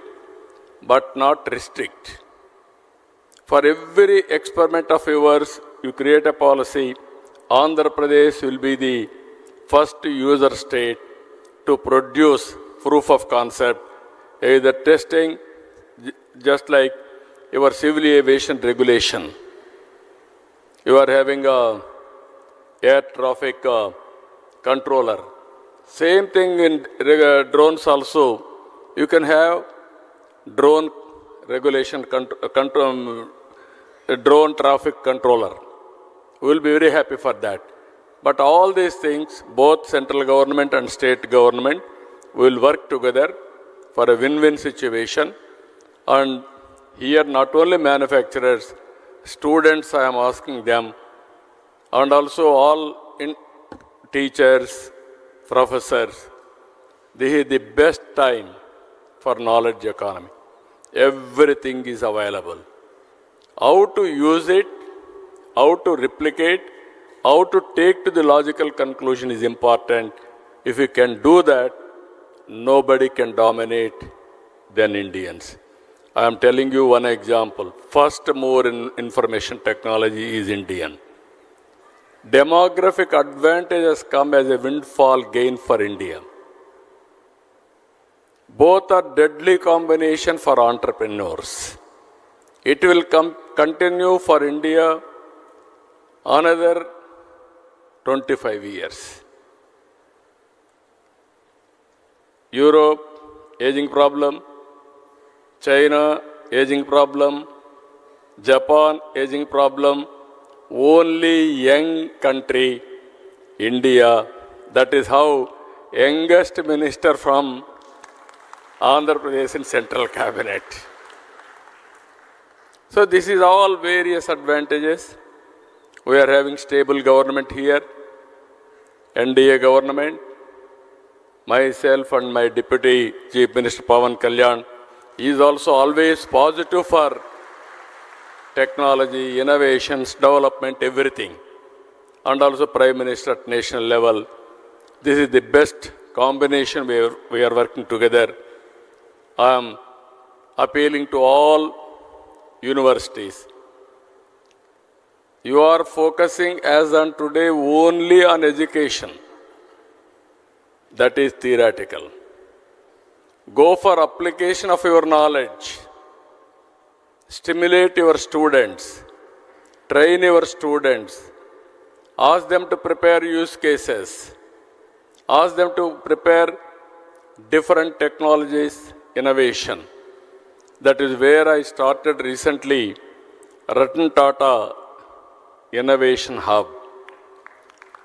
but not restrict. For every experiment of yours, you create a policy. Andhra Pradesh will be the first user state to produce proof of concept, either testing, just like your civil aviation regulation. You are having a air traffic controller. Same thing in drones also. You can have drone regulation, drone traffic controller. We will be very happy for that. But all these things, both central government and state government will work together for a win-win situation. And here not only manufacturers, students I am asking them, and also all teachers, professors, this is the best time for knowledge economy. Everything is available. How to use it, how to replicate, how to take to the logical conclusion is important. If you can do that, nobody can dominate than Indians. I am telling you one example. First mover in information technology is Indian. Demographic advantage has come as a windfall gain for India. Both are deadly combination for entrepreneurs. It will continue for India another 25 years. Europe, aging problem. China, aging problem. Japan, aging problem. Only young country, India. That is how youngest minister from Andhra Pradesh in central cabinet. So this is all various advantages. We are having stable government here, NDA government. Myself and my Deputy Chief Minister Pawan Kalyan is also always positive for technology, innovations, development, everything. And also Prime Minister at national level. This is the best combination we are working together. I am appealing to all universities. You are focusing as on today only on education. That is theoretical. Go for application of your knowledge. Stimulate your students. Train your students. Ask them to prepare use cases. Ask them to prepare different technologies, innovation. That is where I started recently Ratan Tata Innovation Hub.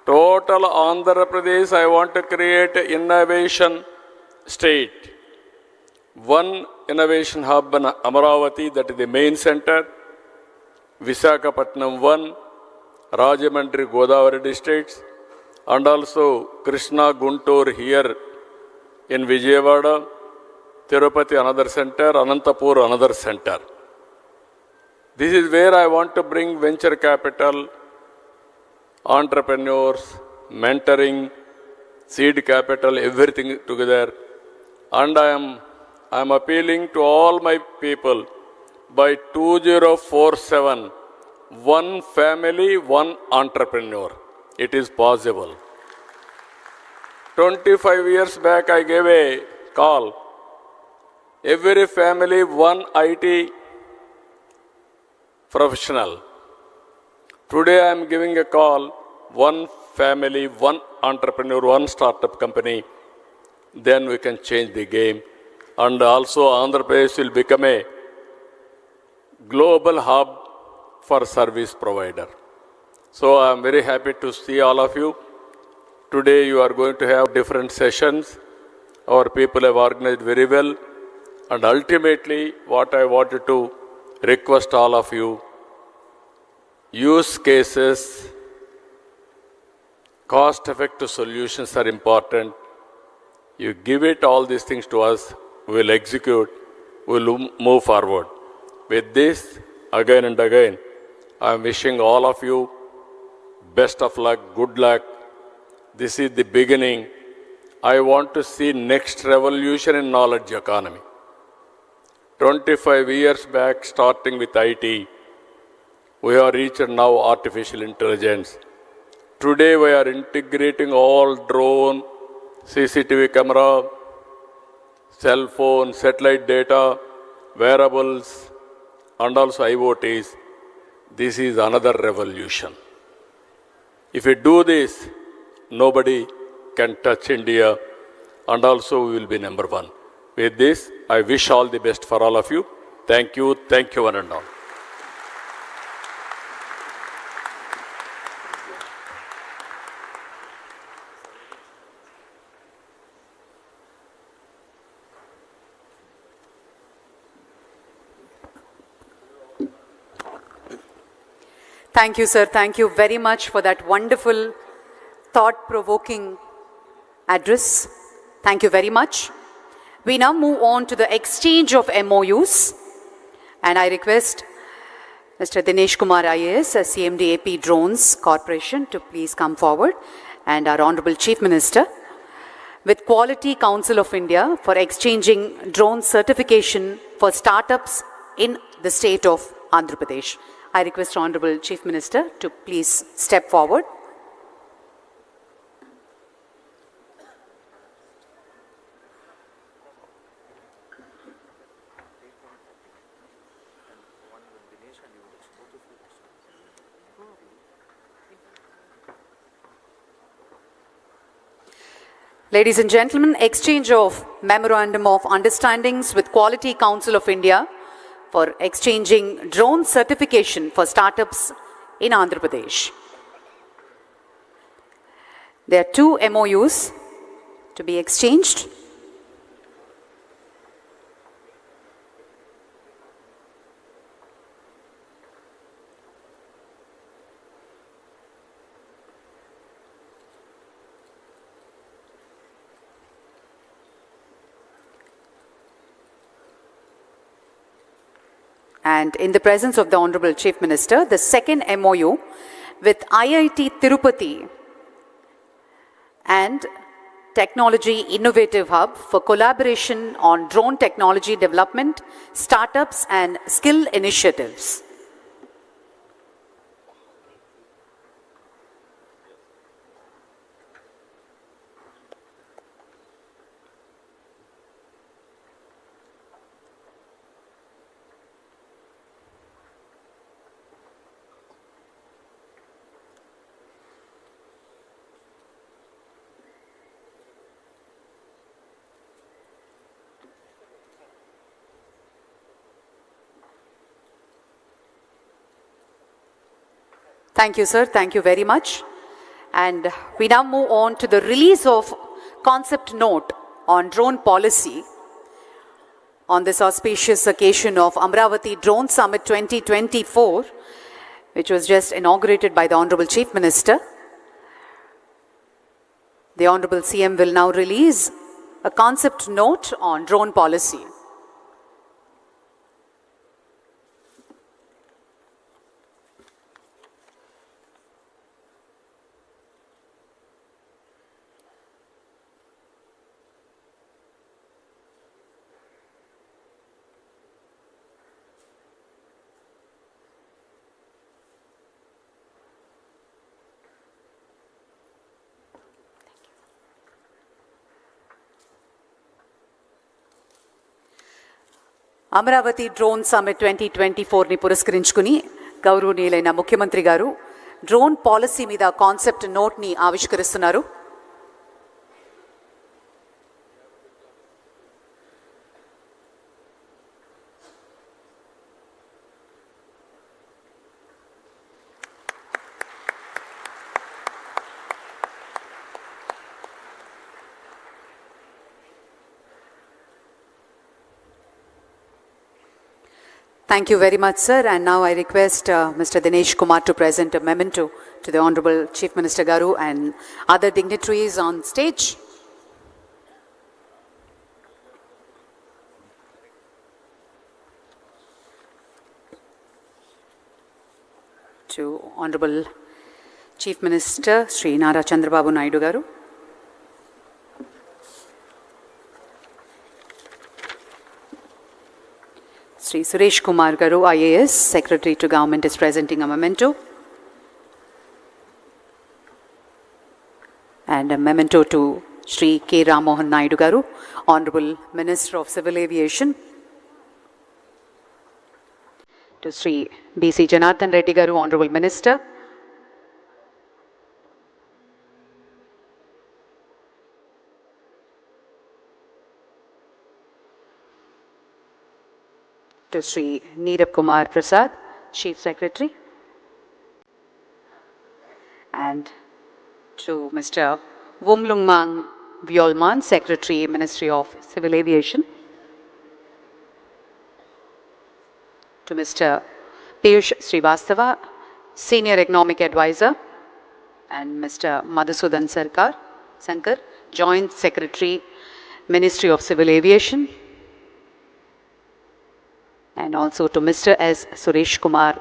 Total Andhra Pradesh, I want to create an innovation state. One innovation hub in Amaravati, that is the main center. Visakhapatnam 1, Rajamandri, Godavari districts. And also Krishna, Guntur here in Vijayawada. Tirupati another center, Anantapur another center. This is where I want to bring venture capital, entrepreneurs, mentoring, seed capital, everything together. And I am appealing to all my people, by 2047, one family, one entrepreneur. It is possible. 25 years back, I gave a call. Every family, one IT professional. Today I am giving a call, one family, one entrepreneur, one startup company. Then we can change the game. And also Andhra Pradesh will become a global hub for service provider. So I am very happy to see all of you. Today you are going to have different sessions. Our people have organized very well. And ultimately, what I wanted to request all of you, use cases, cost-effective solutions are important. You give it all these things to us, we will execute, we will move forward. With this, again and again, I am wishing all of you best of luck, good luck. This is the beginning. I want to see next revolution in knowledge economy. 25 years back, starting with IT, we have reached now artificial intelligence. Today we are integrating all drone, CCTV camera, cell phone, satellite data, wearables, and also IoTs. This is another revolution. If we do this, nobody can touch India, and also we will be number one. With this, I wish all the best for all of you. Thank you one and all. Thank you, sir. Thank you very much for that wonderful, thought-provoking address. Thank you very much. We now move on to the exchange of MOUs. And I request Mr. Dinesh Kumar IAS, CMD AP Drones Corporation, to please come forward, and our Honorable Chief Minister, with Quality Council of India for exchanging drone certification for startups in the state of Andhra Pradesh. I request Honorable Chief Minister to please step forward. Ladies and gentlemen, exchange of Memorandum of Understandings with Quality Council of India for exchanging drone certification for startups in Andhra Pradesh. There are 2 MOUs to be exchanged. And in the presence of the Honorable Chief Minister, the second MOU with IIT Tirupati and Technology Innovative Hub for collaboration on drone technology development, startups and skill initiatives. Thank you, sir. Thank you very much. And we now move on to the release of concept note on drone policy on this auspicious occasion of Amravati Drone Summit 2024, which was just inaugurated by the Honorable Chief Minister. The Honorable CM will now release a concept note on drone policy. Amaravati drone summit 2024ని పురస్కరించుకుని గౌరవనీయులైన ముఖ్యమంత్రి గారు drone policy మీద concept నోట్ని ఆవిష్కరిస్తున్నారు. Thank you very much, sir. And now I request Mr. Dinesh Kumar to present a memento to the Honorable Chief Minister Garu and other dignitaries on stage. To Honorable Chief Minister Sri Nara Chandrababu Naidu Garu. Sri Suresh Kumar Garu, IAS, Secretary to Government, is presenting a memento. And a memento to Shri K. Rammohan Naidu Garu, Honorable Minister of Civil Aviation. To Shri B.C. Janardhan Reddy Garu, Honorable Minister. To Shri Neerab Kumar Prasad, Chief Secretary. And to Mr. Wumlungmang Vyolman, Secretary, Ministry of Civil Aviation. To Mr. Piyush Srivastava, Senior Economic Advisor, and Mr. Madhusudan Sankar, Joint Secretary, Ministry of Civil Aviation. And also to Mr. S. Suresh Kumar,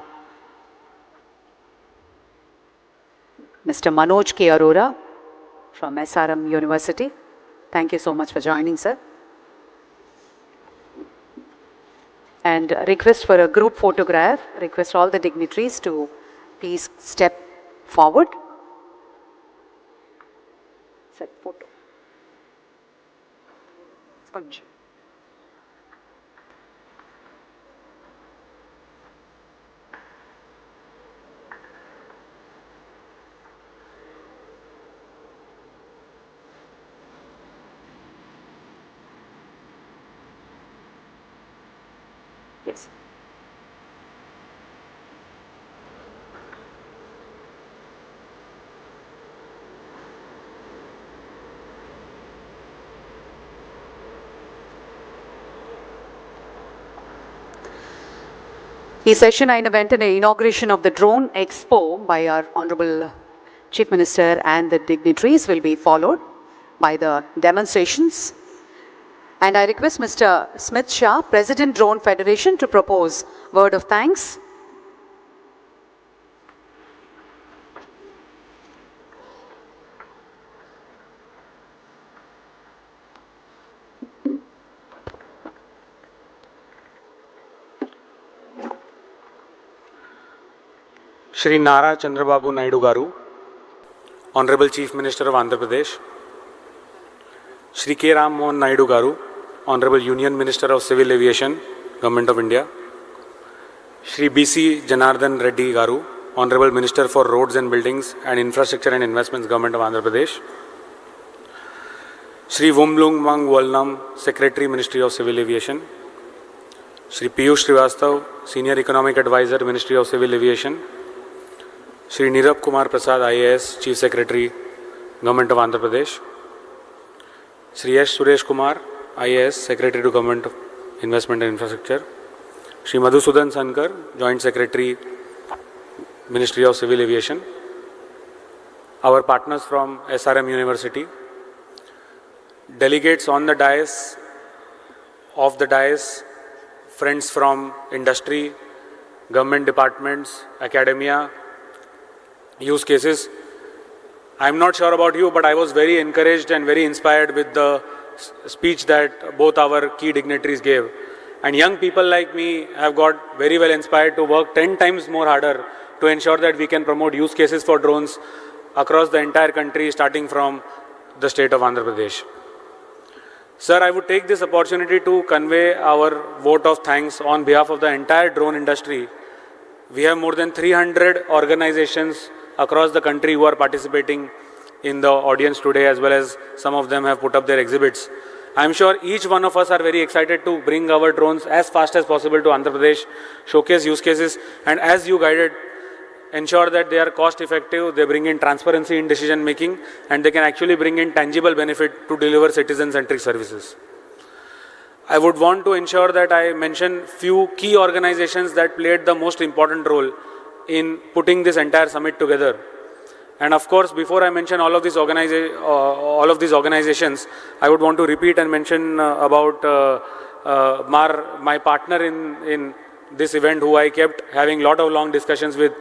Mr. Manoj K. Arora from SRM University. Thank you so much for joining, sir. And request for a group photograph. Request all the dignitaries to please step forward. Set photo. Sponge. Yes. ఈ session అయిన వెంటనే inauguration of the drone expo by our Honorable Chief Minister and the dignitaries will be followed by the demonstrations. And I request Mr. Smith Shah, President Drone Federation, to propose word of thanks. Shri Nara Chandrababu Naidu Garu, Honorable Chief Minister of Andhra Pradesh, Shri K. Rammohan Naidu Garu, Honorable Union Minister of Civil Aviation, Government of India, Shri B.C. Janardhan Reddy Garu, Honorable Minister for Roads and Buildings and Infrastructure and Investments, Government of Andhra Pradesh, Shri Wumlungmang Vyolman, Secretary, Ministry of Civil Aviation, Shri Piyush Srivastava, Senior Economic Advisor, Ministry of Civil Aviation, Shri Neerab Kumar Prasad, IAS, Chief Secretary, Government of Andhra Pradesh, Shri S. Suresh Kumar, IAS, Secretary to Government of Investment and Infrastructure, Shri Madhusudan Sankar, Joint Secretary, Ministry of Civil Aviation, our partners from SRM University, delegates on the dais, off the dais, friends from industry, government departments, academia, use cases. I'm not sure about you, but I was very encouraged and very inspired with the speech that both our key dignitaries gave. And young people like me have got very well inspired to work 10 times more harder to ensure that we can promote use cases for drones across the entire country, starting from the state of Andhra Pradesh. Sir, I would take this opportunity to convey our vote of thanks on behalf of the entire drone industry. We have more than 300 organizations across the country who are participating in the audience today, as well as some of them have put up their exhibits. I'm sure each one of us are very excited to bring our drones as fast as possible to Andhra Pradesh, showcase use cases, and as you guided, ensure that they are cost effective, they bring in transparency in decision making, and they can actually bring in tangible benefit to deliver citizen-centric services. I would want to ensure that I mention few key organizations that played the most important role in putting this entire summit together. And of course, before I mention all of these organizations, I would want to repeat and mention about my partner in this event, who I kept having lot of long discussions with,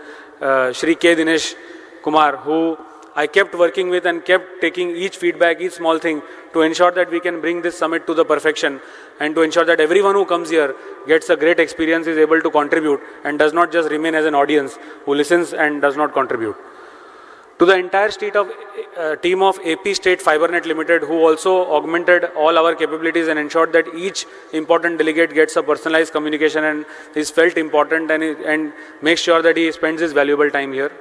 Shri K. Dinesh Kumar, who I kept working with and kept taking each feedback, each small thing, to ensure that we can bring this summit to the perfection, and to ensure that everyone who comes here gets a great experience, is able to contribute, and does not just remain as an audience who listens and does not contribute. To To the entire team of AP State Fibernet Limited, who also augmented all our capabilities and ensured that each important delegate gets a personalized communication and is felt important and makes sure that he spends his valuable time here.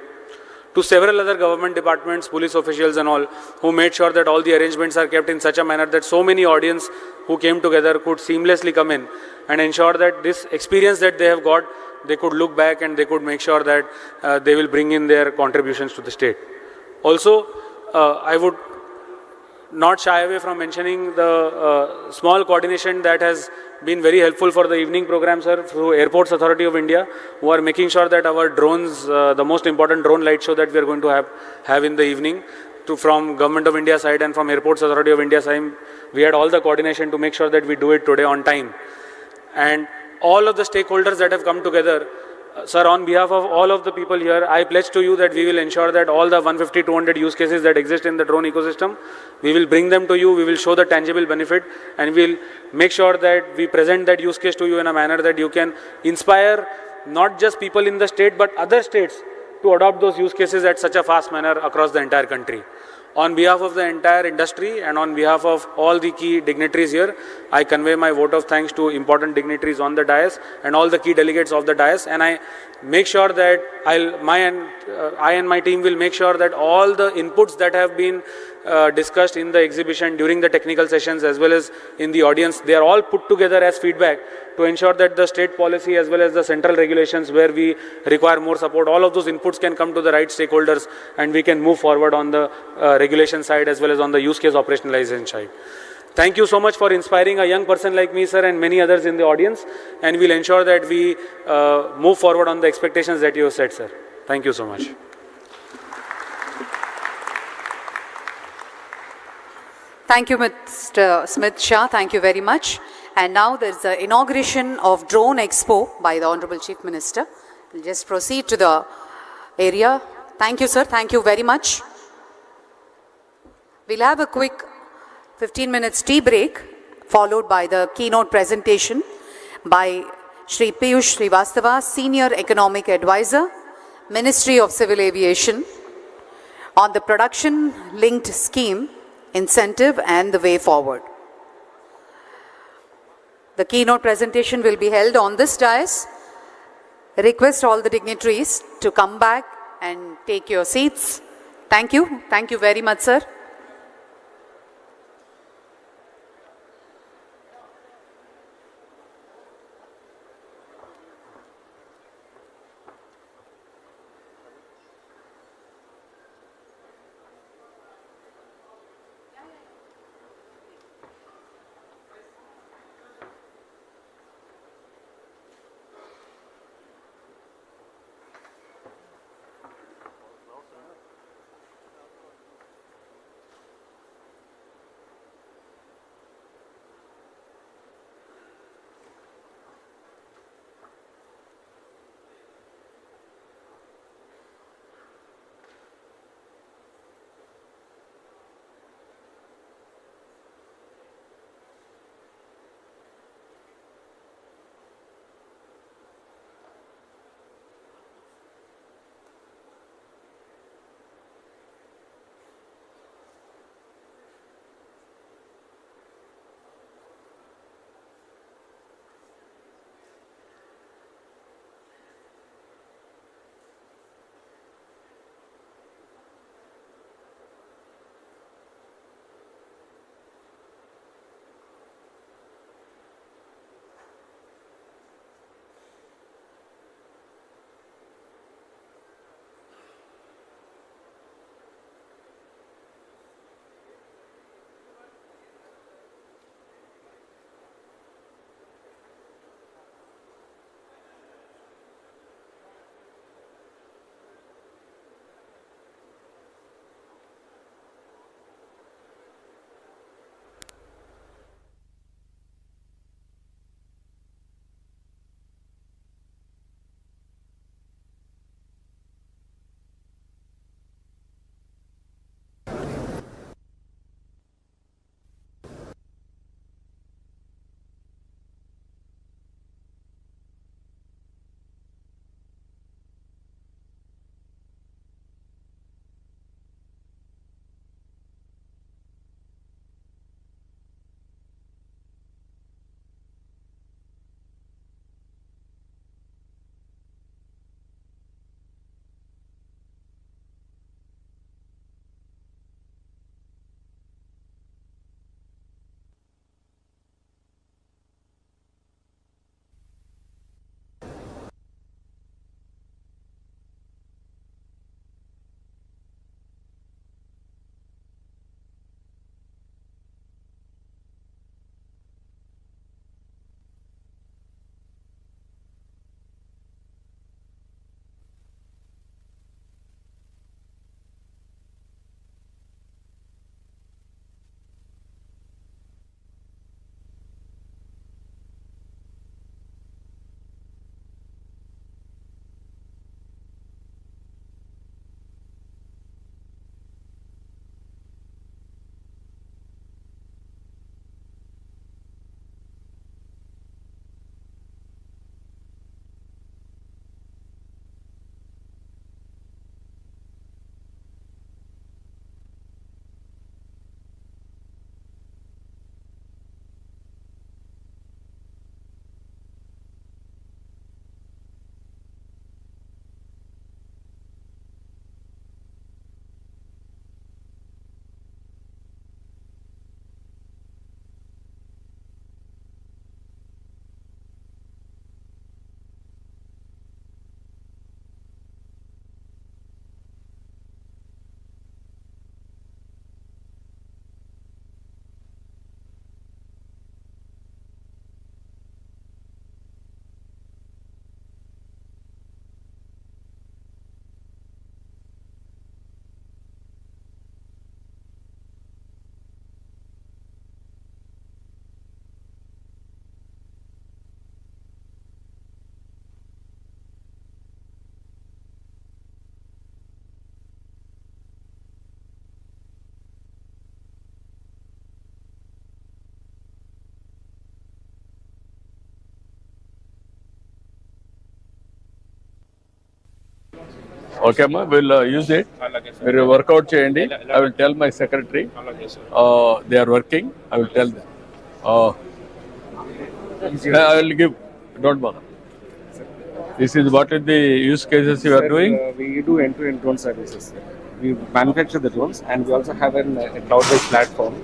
To several other government departments, police officials and all, who made sure that all the arrangements are kept in such a manner that so many audience who came together could seamlessly come in and ensure that this experience that they have got, they could look back and they could make sure that they will bring in their contributions to the state. Also, I would not shy away from mentioning the small coordination that has been very helpful for the evening program, sir, through Airports Authority of India, who are making sure that our drones, the most important drone light show that we are going to have in the evening, from Government of India side and from Airports Authority of India side, we had all the coordination to make sure that we do it today on time. And all of the stakeholders that have come together, sir, on behalf of all of the people here, I pledge to you that we will ensure that all the 150, 200 use cases that exist in the drone ecosystem, we will bring them to you, we will show the tangible benefit, and we will make sure that we present that use case to you in a manner that you can inspire not just people in the state, but other states to adopt those use cases at such a fast manner across the entire country. On behalf of the entire industry and on behalf of all the key dignitaries here, I convey my vote of thanks to important dignitaries on the dais and all the key delegates of the dais, and I make sure that I and my team will make sure that all the inputs that have been discussed in the exhibition during the technical sessions as well as in the audience, they are all put together as feedback to ensure that the state policy as well as the central regulations where we require more support, all of those inputs can come to the right stakeholders and we can move forward on the regulation side as well as on the use case operationalization side. Thank you so much for inspiring a young person like me, sir, and many others in the audience, and we'll ensure that we move forward on the expectations that you have set, sir. Thank you so much. Thank you, Mr. Smith Shah. Thank you very much. And now there is the inauguration of Drone Expo by the Honorable Chief Minister. We'll just proceed to the area. Thank you, sir. Thank you very much. We'll have a quick 15 minutes tea break, followed by the keynote presentation by Shri Piyush Srivastava, Senior Economic Advisor, Ministry of Civil Aviation, on the production-linked scheme, incentive and the way forward. The keynote presentation will be held on this dais. Request all the dignitaries to come back and take your seats. Thank you. Thank you very much, sir. Okay, ma, we'll use it. We'll work out cheyandi. I will tell my secretary. They are working. I will tell them. I will give. Don't bother. This is what is the use cases you are doing? We do end-to-end drone services. We manufacture the drones, and we also have a cloud-based platform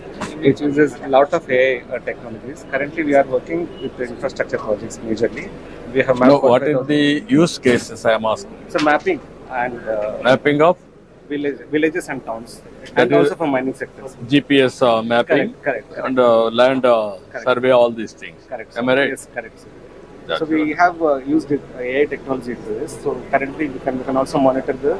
which uses a lot of AI technologies. Currently, we are working with the infrastructure projects majorly. We have No, what is the use cases I am asking? So mapping and Mapping of villages and towns, That and is- also for mining sectors. GPS mapping Correct. and land survey, all these things. Correct. Am I right? Yes, correct. Sir. That's So we have used AI technology into this. So currently we can also monitor the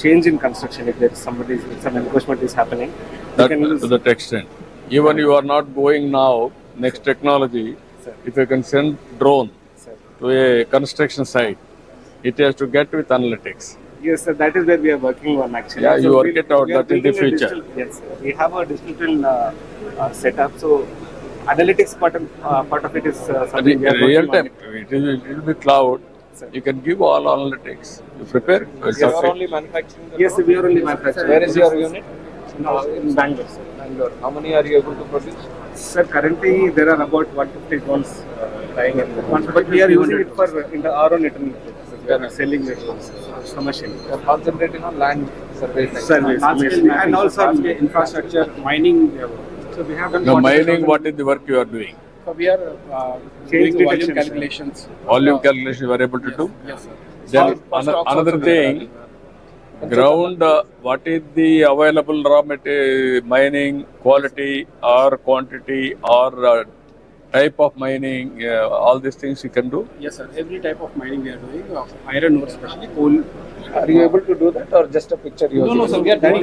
change in construction if there is if some encroachment is happening. That, we can use, to that extent. Even you are not going now, next technology, Sir. if you can send drone Sir. to a construction site, it has to get with analytics. Yes, sir, that is where we are working on actually. Yeah, you work we- it out, we are that is the building a future. Yes, sir. We have a digital twin setup. So analytics part of it is something we are Real working on. time, it will be cloud. Sir. You can give all analytics. You prepare. We'll You talk are it. only manufacturing the Yes, sir, drone? we are only manufacturing. Where is your unit? In Bangalore, sir. Bangalore. How many are you able to produce? Sir, currently there are about 150 drones flying in the but we are using it for in our own internal purposes. We are selling the drones commercially. You are concentrating on land survey. Service, and also infrastructure, mining. So we have done Now, mining, what is the work you are doing? So we are doing volume calculations. Volume calculation you are able to do? Yes, sir. Then another thing, ground, what is the available raw material, mining quality or quantity or type of mining, all these things you can do? Yes, sir. Every type of mining we are doing. Iron ore, especially coal. Are you able to do that or just a picture? No, sir. We are doing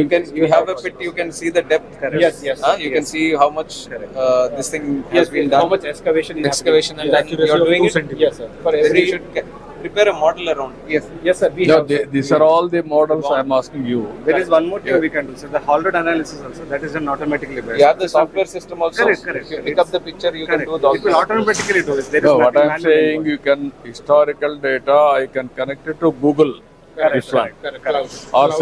this. You have a pit. You can see the depth. Yes. You can see how much this thing has been done. How much excavation is Excavation and then you are doing it. Yes, sir. For every, you should prepare a model around. Yes, sir. We No, have. these are all the models I am asking you. There is one more thing we can do. So the haul road analysis also, that is done automatically. You have the software system also. Correct. If you pick up the picture, you can do those. It will automatically do this. There is No, what nothing I am manual saying, involved. you can, historical data, I can connect it to Google. This one. Or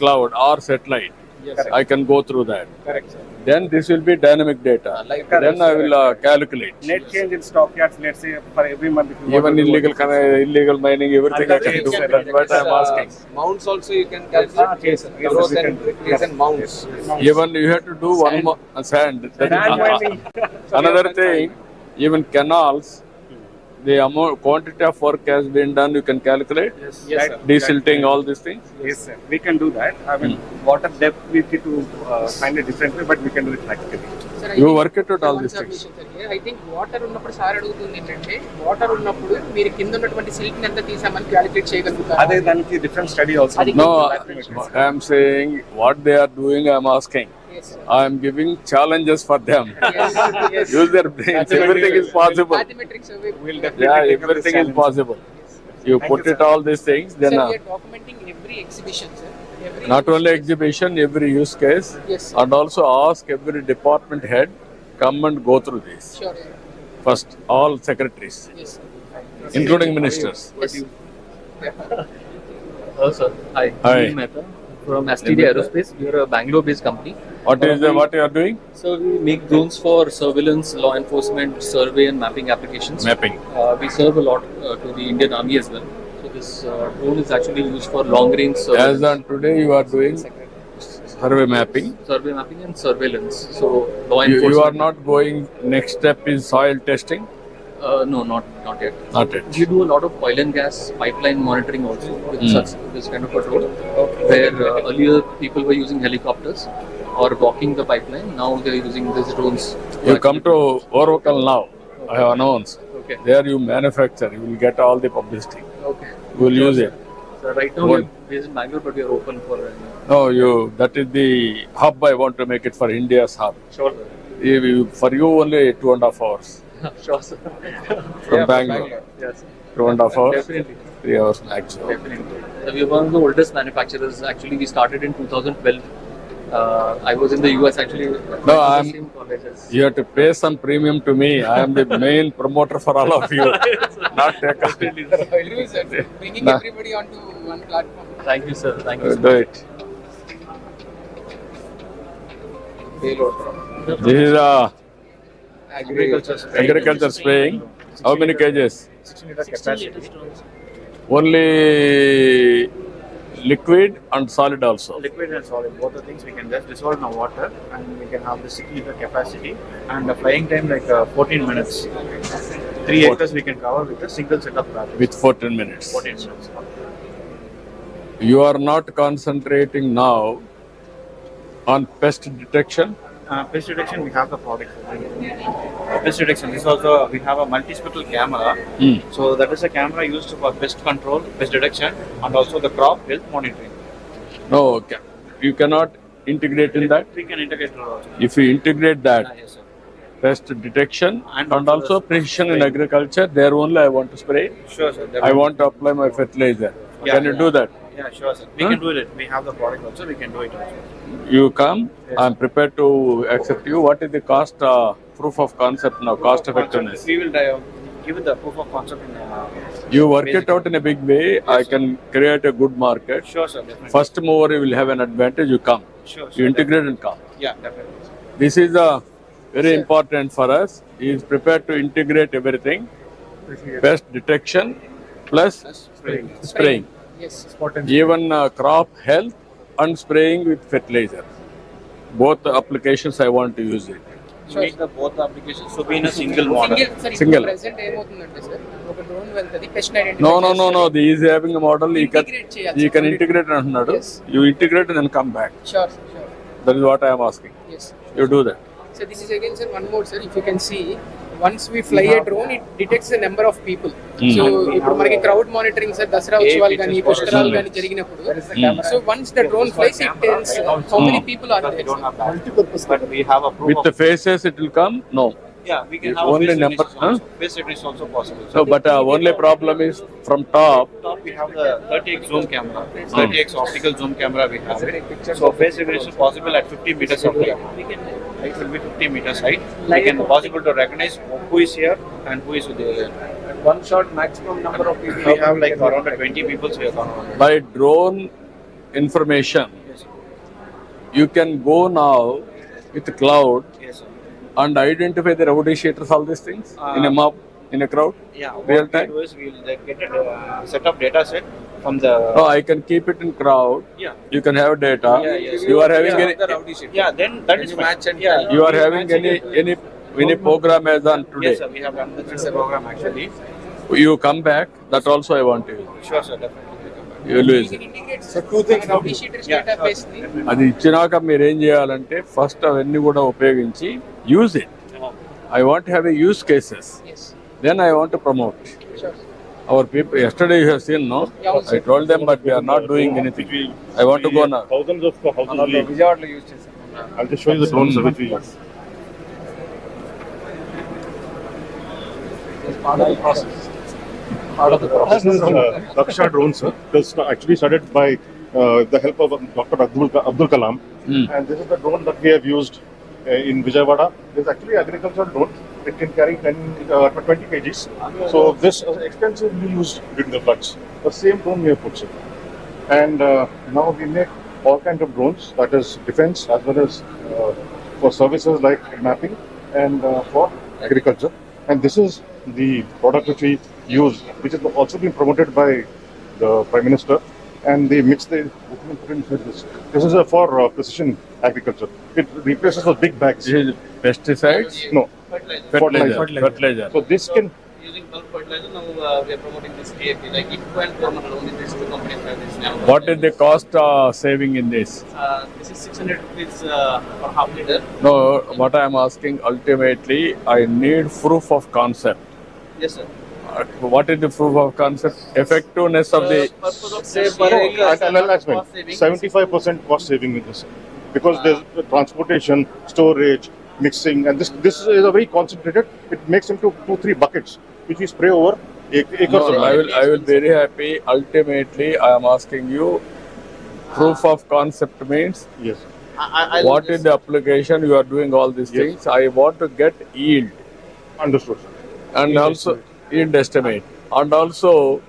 cloud or satellite. Yes, I can go through that. correct, sir. Then this will be dynamic data. Then I will calculate. Net change in stockyards, let's say for every month. If you want Even to do illegal mining, everything I can do. That's what I am asking. Mounts also you can calculate. Yes, sir. Yes, Growth sir. and increase in mounts. Even you have to do one more sand. That Sand is mining. another thing. Even canals, the amount quantity of work has been done. You can calculate. Yes, sir. Desilting, all these things. Yes, sir. We can do that. I mean, water depth we need to find a different way, but we can do it practically. You work it out all these things. I think water ఉన్నప్పుడు sir అడుగుతుంది ఏంటంటే water ఉన్నప్పుడు మీరు కింద ఉన్నటువంటి silk ఎంత తీసామని calculate చేయగలుగుతారు అదే దానికి different study also. No, I am saying what they are doing. I am asking. I am giving challenges for them. Use their brains. Everything is possible. Mathematics survey We'll definitely Yeah, take up this everything is challenge. possible. You put it all these things, then sir we are documenting every exhibition sir not only exhibition, every use case, Yes, sir. and also ask every department head come and go through this. Sure First, all secretaries, yes including ministers. Hello, sir. Hi. Hi. Sunil Mehta from STD Aerospace. We are a Bangalore-based company. What you are doing? So we make drones for surveillance, law enforcement, survey, and mapping applications. Mapping. We serve a lot to the Indian Army as well. So this drone is actually used for long-range surveillance, As on today, you are doing survey mapping. survey mapping, and surveillance. So law You enforcement. are not going. Next step is soil testing. No, not yet. Not yet. We do a lot of oil and gas pipeline monitoring also with this kind of a drone. Where earlier people were using helicopters or blocking the pipeline. Now they are using these drones. You come to Oracle now. I have announced. Okay. There you manufacture. You will get all the publicity. Okay. You will use it. So right now we are based in Bangalore, but we are open for. No, that is the hub. I want to make it for India's hub. Sure. For you only 2.5 hours Sure, sir. from Bangalore. Yes. 2.5 hours. Definitely. 3 hours maximum. Definitely. So we are one of the oldest manufacturers. Actually, we started in 2012 I was in the US actually. No, I I'm. was the same college as. You have to pay some premium to me. I am the main promoter for all of you. Not take a. True, sir. Bringing Nah. everybody onto one platform. Thank you, sir. Thank you. So Do much. it. This is a agriculture spraying. How many kgs? 16 liter capacity. Only liquid and solid also. Liquid and solid, both the things we can just dissolve in the water and we can have the 6 liter capacity and the flying time like 14 minutes. 3 acres we can cover with a single set of batteries. With 14 minutes. 14 minutes. You are not concentrating now on pest detection. Pest detection, we have the product. Pest detection is also, we have a multi-spectral camera. So that is a camera used for pest control, pest detection and also the crop health monitoring. No, okay. You cannot integrate in that. We can integrate it also. If you integrate that, Yes, sir. pest detection And and also also the precision in spraying. agriculture, there only I want to spray. Sure, sir. I want to apply my fertilizer. Yeah, Can you yeah. do that? Yeah, sure, sir. We can do it. We have the product also. We can do it also. You come, I'm prepared to accept you. What is the cost, proof of concept now, cost effectiveness? We will give it the proof of concept in. You work it basic. out in a big way. I can create a good market. Sure, sir. Definitely. First mover, you will have an advantage. You come. Sure, You integrate and come. Yeah, definitely. This is very important for us. He is prepared to integrate everything. Pest detection plus spraying. Yes. Even crop health and spraying with fertilizer. Both the applications I want to use it. Make the both applications to be in a single model. Single. Present ఏమవుతుందంటే sir ఒక drone వెళ్తుంది pest identify No. The is having a model. Integrate చేయాలి. You can integrate అంటున్నాడు. Yes. You integrate and then come back. Sure That is what I am asking. Yes You do that. So this is again, sir, one more, sir. If you can see, once we fly a drone, it detects the number of people. So, ఇప్పుడు మనకి crowd monitoring, sir, Dasara ఉత్సవాలు కానీ పుష్కరాలు కానీ జరిగినప్పుడు, so once the drone flies, it tells how many people are there. But we have a proof With the faces, it will come. No. Yeah, we can have Only face number. recognition also. Face recognition is also possible. So, but only problem is from top. Top we have the 30x zoom camera, 30x optical zoom camera we have. So face recognition is possible at 50 meters of height. Height will be 50 meters height. We can possible to recognize who is here and who is there. One shot maximum number of people. We have like around 20 people here. By drone information, you can go now with the cloud Yes, sir. and identify the rowdy cheaters, all these things in a mob, in a crowd. Yeah, Real what time? we do is we will get a set of data set from the. No, I can keep it in crowd. Yeah. You can have data. Yeah, yes. You are having any. Yeah, then that is match and yeah. You are having any program as on today. Yes, sir. We have done this program actually. You come back. That also I want to use. Sure, sir. Definitely. You will use it. So two things. Rowdy Cheaters database ni. అది ఇచ్చినాక మీరు ఏం చేయాలంటే first అవన్నీ కూడా ఉపయోగించి use it. I want to have a use cases. Yes. Then I want to promote. Sure. Our people, yesterday you have seen, no? Yeah, I told them, but we are not doing anything. I want to go now. Thousands of houses. విజయవాడలో use చేశాను. I'll just show you the drones which we use. Part of the process. This is Daksha drone, sir. This was actually started by the help of Dr. Abdul Kalam. And this is the drone that we have used in Vijayawada. This is actually agricultural drone. It can carry 20 kgs. So this was extensively used during the floods. The same drone we have put, sir. And now we make all kinds of drones, that is defense as well as for services like mapping and for agriculture. And this is the product which we use, which is also being promoted by the Prime Minister. And they mix the. This is for precision agriculture. It replaces the big bags. This is pesticides, No, fertilizer. so this can. Using bulk fertilizer, now we are promoting this DAP. Like if and permanent only these two companies have this now. What is the cost saving in this? This is 600 rupees per half liter. No, what I am asking ultimately, I need proof of concept. Yes, sir. What is the proof of concept? Effectiveness of the. Purpose of say per acre, I'll 75% cost saving in this, because there's transportation, storage, mixing, and this is a very concentrated. It makes into 2-3 buckets, which we spray over acres of No, land. I will very happy. Ultimately, I am asking you, proof of concept means Yes. What is the application? You are doing all these things. I want to get yield Understood, sir. and also yield estimate. And also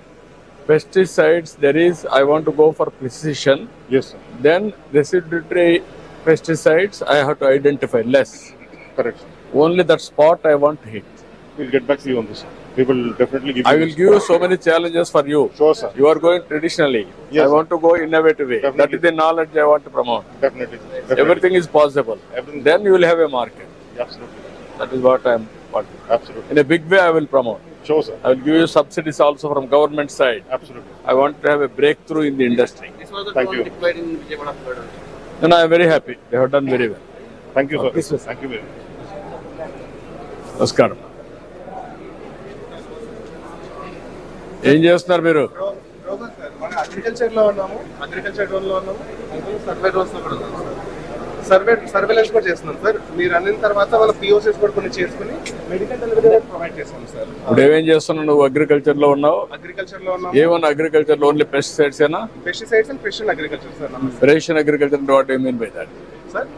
pesticides, I want to go for precision. Yes, sir. Then residuary pesticides, I have to identify less. Correct, sir. Only that spot I want to hit. We'll get back to you on this, sir. We will definitely give you I will give you so many challenges for you. Sure, sir. You are going traditionally. Yes, I sir. want to go innovative way. That Definitely. is the knowledge I want to promote. Definitely, sir. Definitely. Everything is possible. Everything- Then you will have a market. Absolutely. That is what I am wanting. Absolutely. In a big way, I will promote. Sure, sir. I will give you subsidies also from government side. Absolutely. I want to have a breakthrough in the industry. Thank you. And I am very happy. They have done very well. Thank you, sir. Thank you very much. నమస్కారం. ఏం చేస్తున్నారు మీరు? మన agriculture లో ఉన్నాము, agriculture drone లో ఉన్నాము, survey drones లో కూడా ఉన్నాము సార్. సర్వేలెన్స్ కూడా చేస్తున్నాం సార్. మీరు అన్న తర్వాత వాళ్ళ పిఓసిస్ కూడా కొన్ని చేసుకుని మెడికల్ డెలివరీ ప్రొవైడ్ చేస్తాం సార్. ఇప్పుడు ఏమేం చేస్తున్నావు? నువ్వు అగ్రికల్చర్ లో ఉన్నావు. అగ్రికల్చర్ లో ఉన్నాము. ఏమన్నా అగ్రికల్చర్ లో ఓన్లీ పెస్టిసైడ్స్ ఏనా? Pesticides and precision agriculture sir. Precision agriculture అంటే what you mean by that? Sir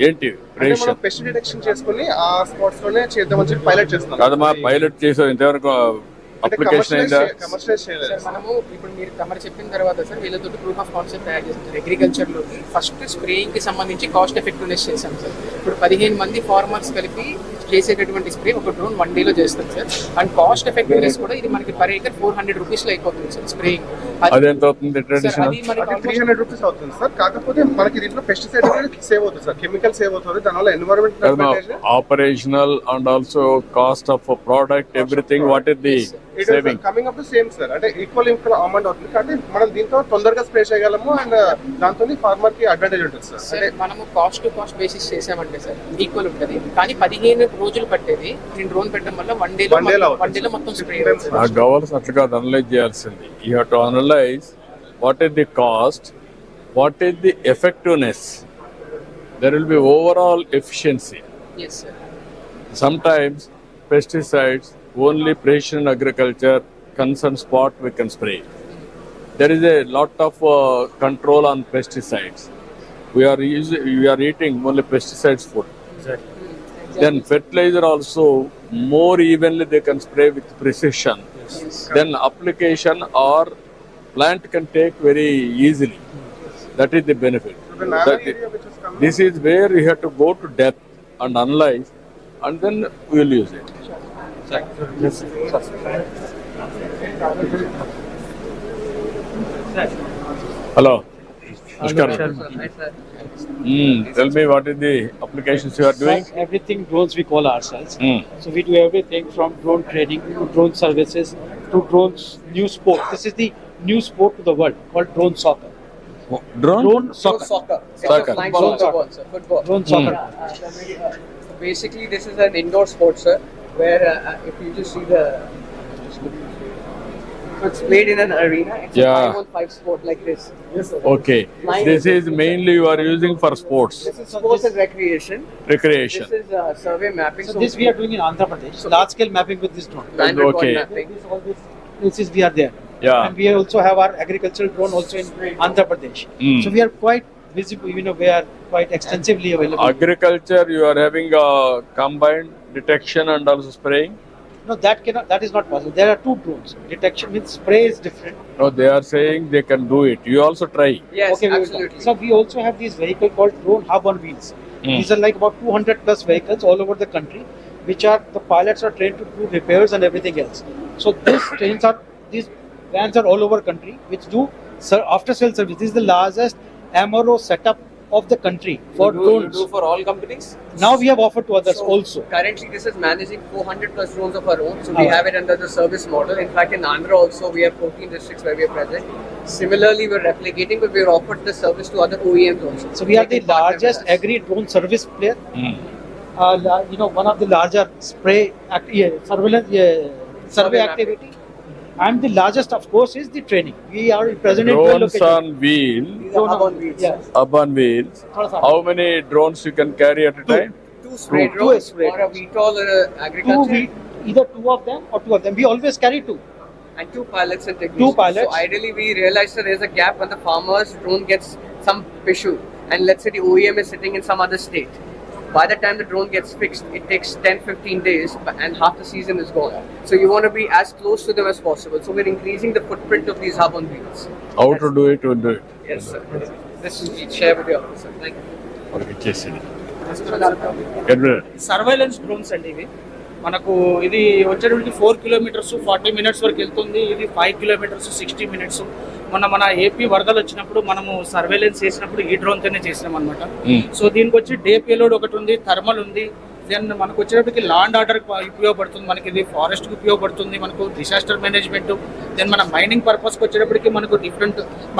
ఏంటి ప్రెసిషన్? పెస్ట్ డిటెక్షన్ చేసుకుని ఆ స్పాట్స్ లోనే చేద్దామని చెప్పి పైలట్ చేస్తున్నాం. కాదమ్మా, పైలట్ చేసావు ఇంతవరకు అప్లికేషన్ అయిందా? కమర్షియలైజ్ చేయలేదు సార్. మనము ఇప్పుడు మీరు తమరు చెప్పిన తర్వాత సార్ వీళ్ళతో ప్రూఫ్ ఆఫ్ కాన్సెప్ట్ తయారు చేస్తాం. అగ్రికల్చర్లో ఫస్ట్ స్ప్రేయింగ్ కి సంబంధించి కాస్ట్ ఎఫెక్టివ్నెస్ చేసాం సార్. ఇప్పుడు 15 మంది ఫార్మర్స్ కలిపి చేసేటటువంటి స్ప్రే ఒక డ్రోన్ 1 డేలో చేస్తాం సార్. అండ్ కాస్ట్ ఎఫెక్టివ్నెస్ కూడా ఇది మనకి పర్ ఏకర్ 400 రూపీస్ లో అయిపోతుంది సార్ స్ప్రేయింగ్. అదెంత అవుతుంది ట్రెడిషనల్? అది మనకి 300 రూపీస్ అవుతుంది సార్. కాకపోతే మనకి దీంట్లో పెస్టిసైడ్ అనేది సేవ్ అవుతుంది సార్, కెమికల్ సేవ్ అవుతుంది. దానివల్ల environment operational and also cost of product everything what is the saving? Coming up to same sir. అంటే ఈక్వల్ అమౌంట్ అవుతుంది కాబట్టి మనం దీంతో తొందరగా స్ప్రే చేయగలము అండ్ దాంతో ఫార్మర్ కి అడ్వాంటేజ్ ఉంటుంది సార్. అంటే మనము కాస్ట్ టు కాస్ట్ బేసిస్ చేసామంటే సార్ ఈక్వల్ ఉంటుంది. కానీ 15 రోజులు పట్టేది నేను డ్రోన్ పెట్టడం వల్ల 1 డేలో మొత్తం స్ప్రే అవుతుంది. ఆ గవర్నర్స్ అట్లా కాదు అనలైజ్ చేయాల్సింది. You have to analyse what is the cost, what is the effectiveness. There will be overall efficiency. Yes sir. Sometimes pesticides only precision agriculture concern spot we can spray. There is a lot of control on pesticides. We are eating only pesticides food. Exactly. Then fertilizer also more evenly they can spray with precision. Yes. Then application or plant can take very easily. That is the benefit. This is where you have to go to depth and analyze, and then we will use it. Yes, sir. Hello. Namaskaram. Hi, sir. Tell me what is the applications you are doing? Everything drones we call ourselves. Mm. So we do everything from drone training to drone services to drones new sport. This is the new sport to the world called drone soccer. Drone? Drone soccer. Soccer. Soccer. Flying football, sir. Football. Drone soccer. So basically, this is an indoor sport, sir, where if you just see the, so it's played in an arena. It's Yeah. a 5-on-5 sport like this. Yes, sir. Okay. This is mainly you are using for sports, This is sports and recreation. recreation. This is survey mapping. So this we are doing in Andhra Pradesh. Large scale mapping with this drone. landed Okay. point mapping. All these places we are there. Yeah. And we also have our agricultural drone also in Andhra Pradesh. Mm. So we are quite visible, we are quite extensively available. Agriculture, you are having a combined detection and also spraying. No, that is not possible. There are two drones. Detection means spray is different. No, they are saying they can do it. You also try. Yes, Okay, we will absolutely. try. So we also have this vehicle called drone hub on wheels. These are like about 200 plus vehicles all over the country, which are the pilots are trained to do repairs and everything else. So these vans are all over country, which do after sale service. This is the largest MRO setup of the country for You drones. do for all companies? Now we have offered to others So, also. Currently, this is managing 400 plus drones of our own. So we have it under the service model. In fact, in Andhra also, we have 14 districts where we are present. Similarly, we're replicating, but we're offered the service to other OEMs also. So we are the Making partner largest with us. agri drone service player. One of the larger survey activity. And the largest, of course, is the training. We are present in 12 Drones locations. on wheel, These are hub on wheels. Yes. up on wheels. How many drones you can carry at a time? Two spray Two drones spray or a VTOL or a agriculture. Either two of them or two of them. We always carry two. And two pilots and technicians. Two pilots. So ideally, we realized that there's a gap when the farmer's drone gets some issue. and let's say the OEM is sitting in some other state. By the time the drone gets fixed, it takes 10-15 days and half the season is gone. So you want to be as close to them as possible. So we're increasing the footprint of these hub on wheels. How to do it, we'll do it. Yes, sir. This is share with the officer. Thank you. Surveillance drones అండి ఇవి మనకు ఇది వచ్చేటప్పటికి 4 kilometres 40 minutes వరకు వెళ్తుంది. ఇది 5 kilometres 60 minutes. మన AP వరదలు వచ్చినప్పుడు మనము సర్వేలెన్స్ చేసినప్పుడు ఈ డ్రోన్తోనే చేసినాం అనమాట. సో దీనికి వచ్చి డే పేలోడ్ ఒకటి ఉంది, థర్మల్ ఉంది. దెన్ మనకు వచ్చేటప్పటికి లాండ్ ఆర్డర్ ఉపయోగపడుతుంది, మనకి ఇది ఫారెస్ట్కి ఉపయోగపడుతుంది, మనకు డిసాస్టర్ మేనేజ్మెంట్. దెన్ మన మైనింగ్ పర్పస్కి వచ్చేటప్పటికి మనకు డిఫరెంట్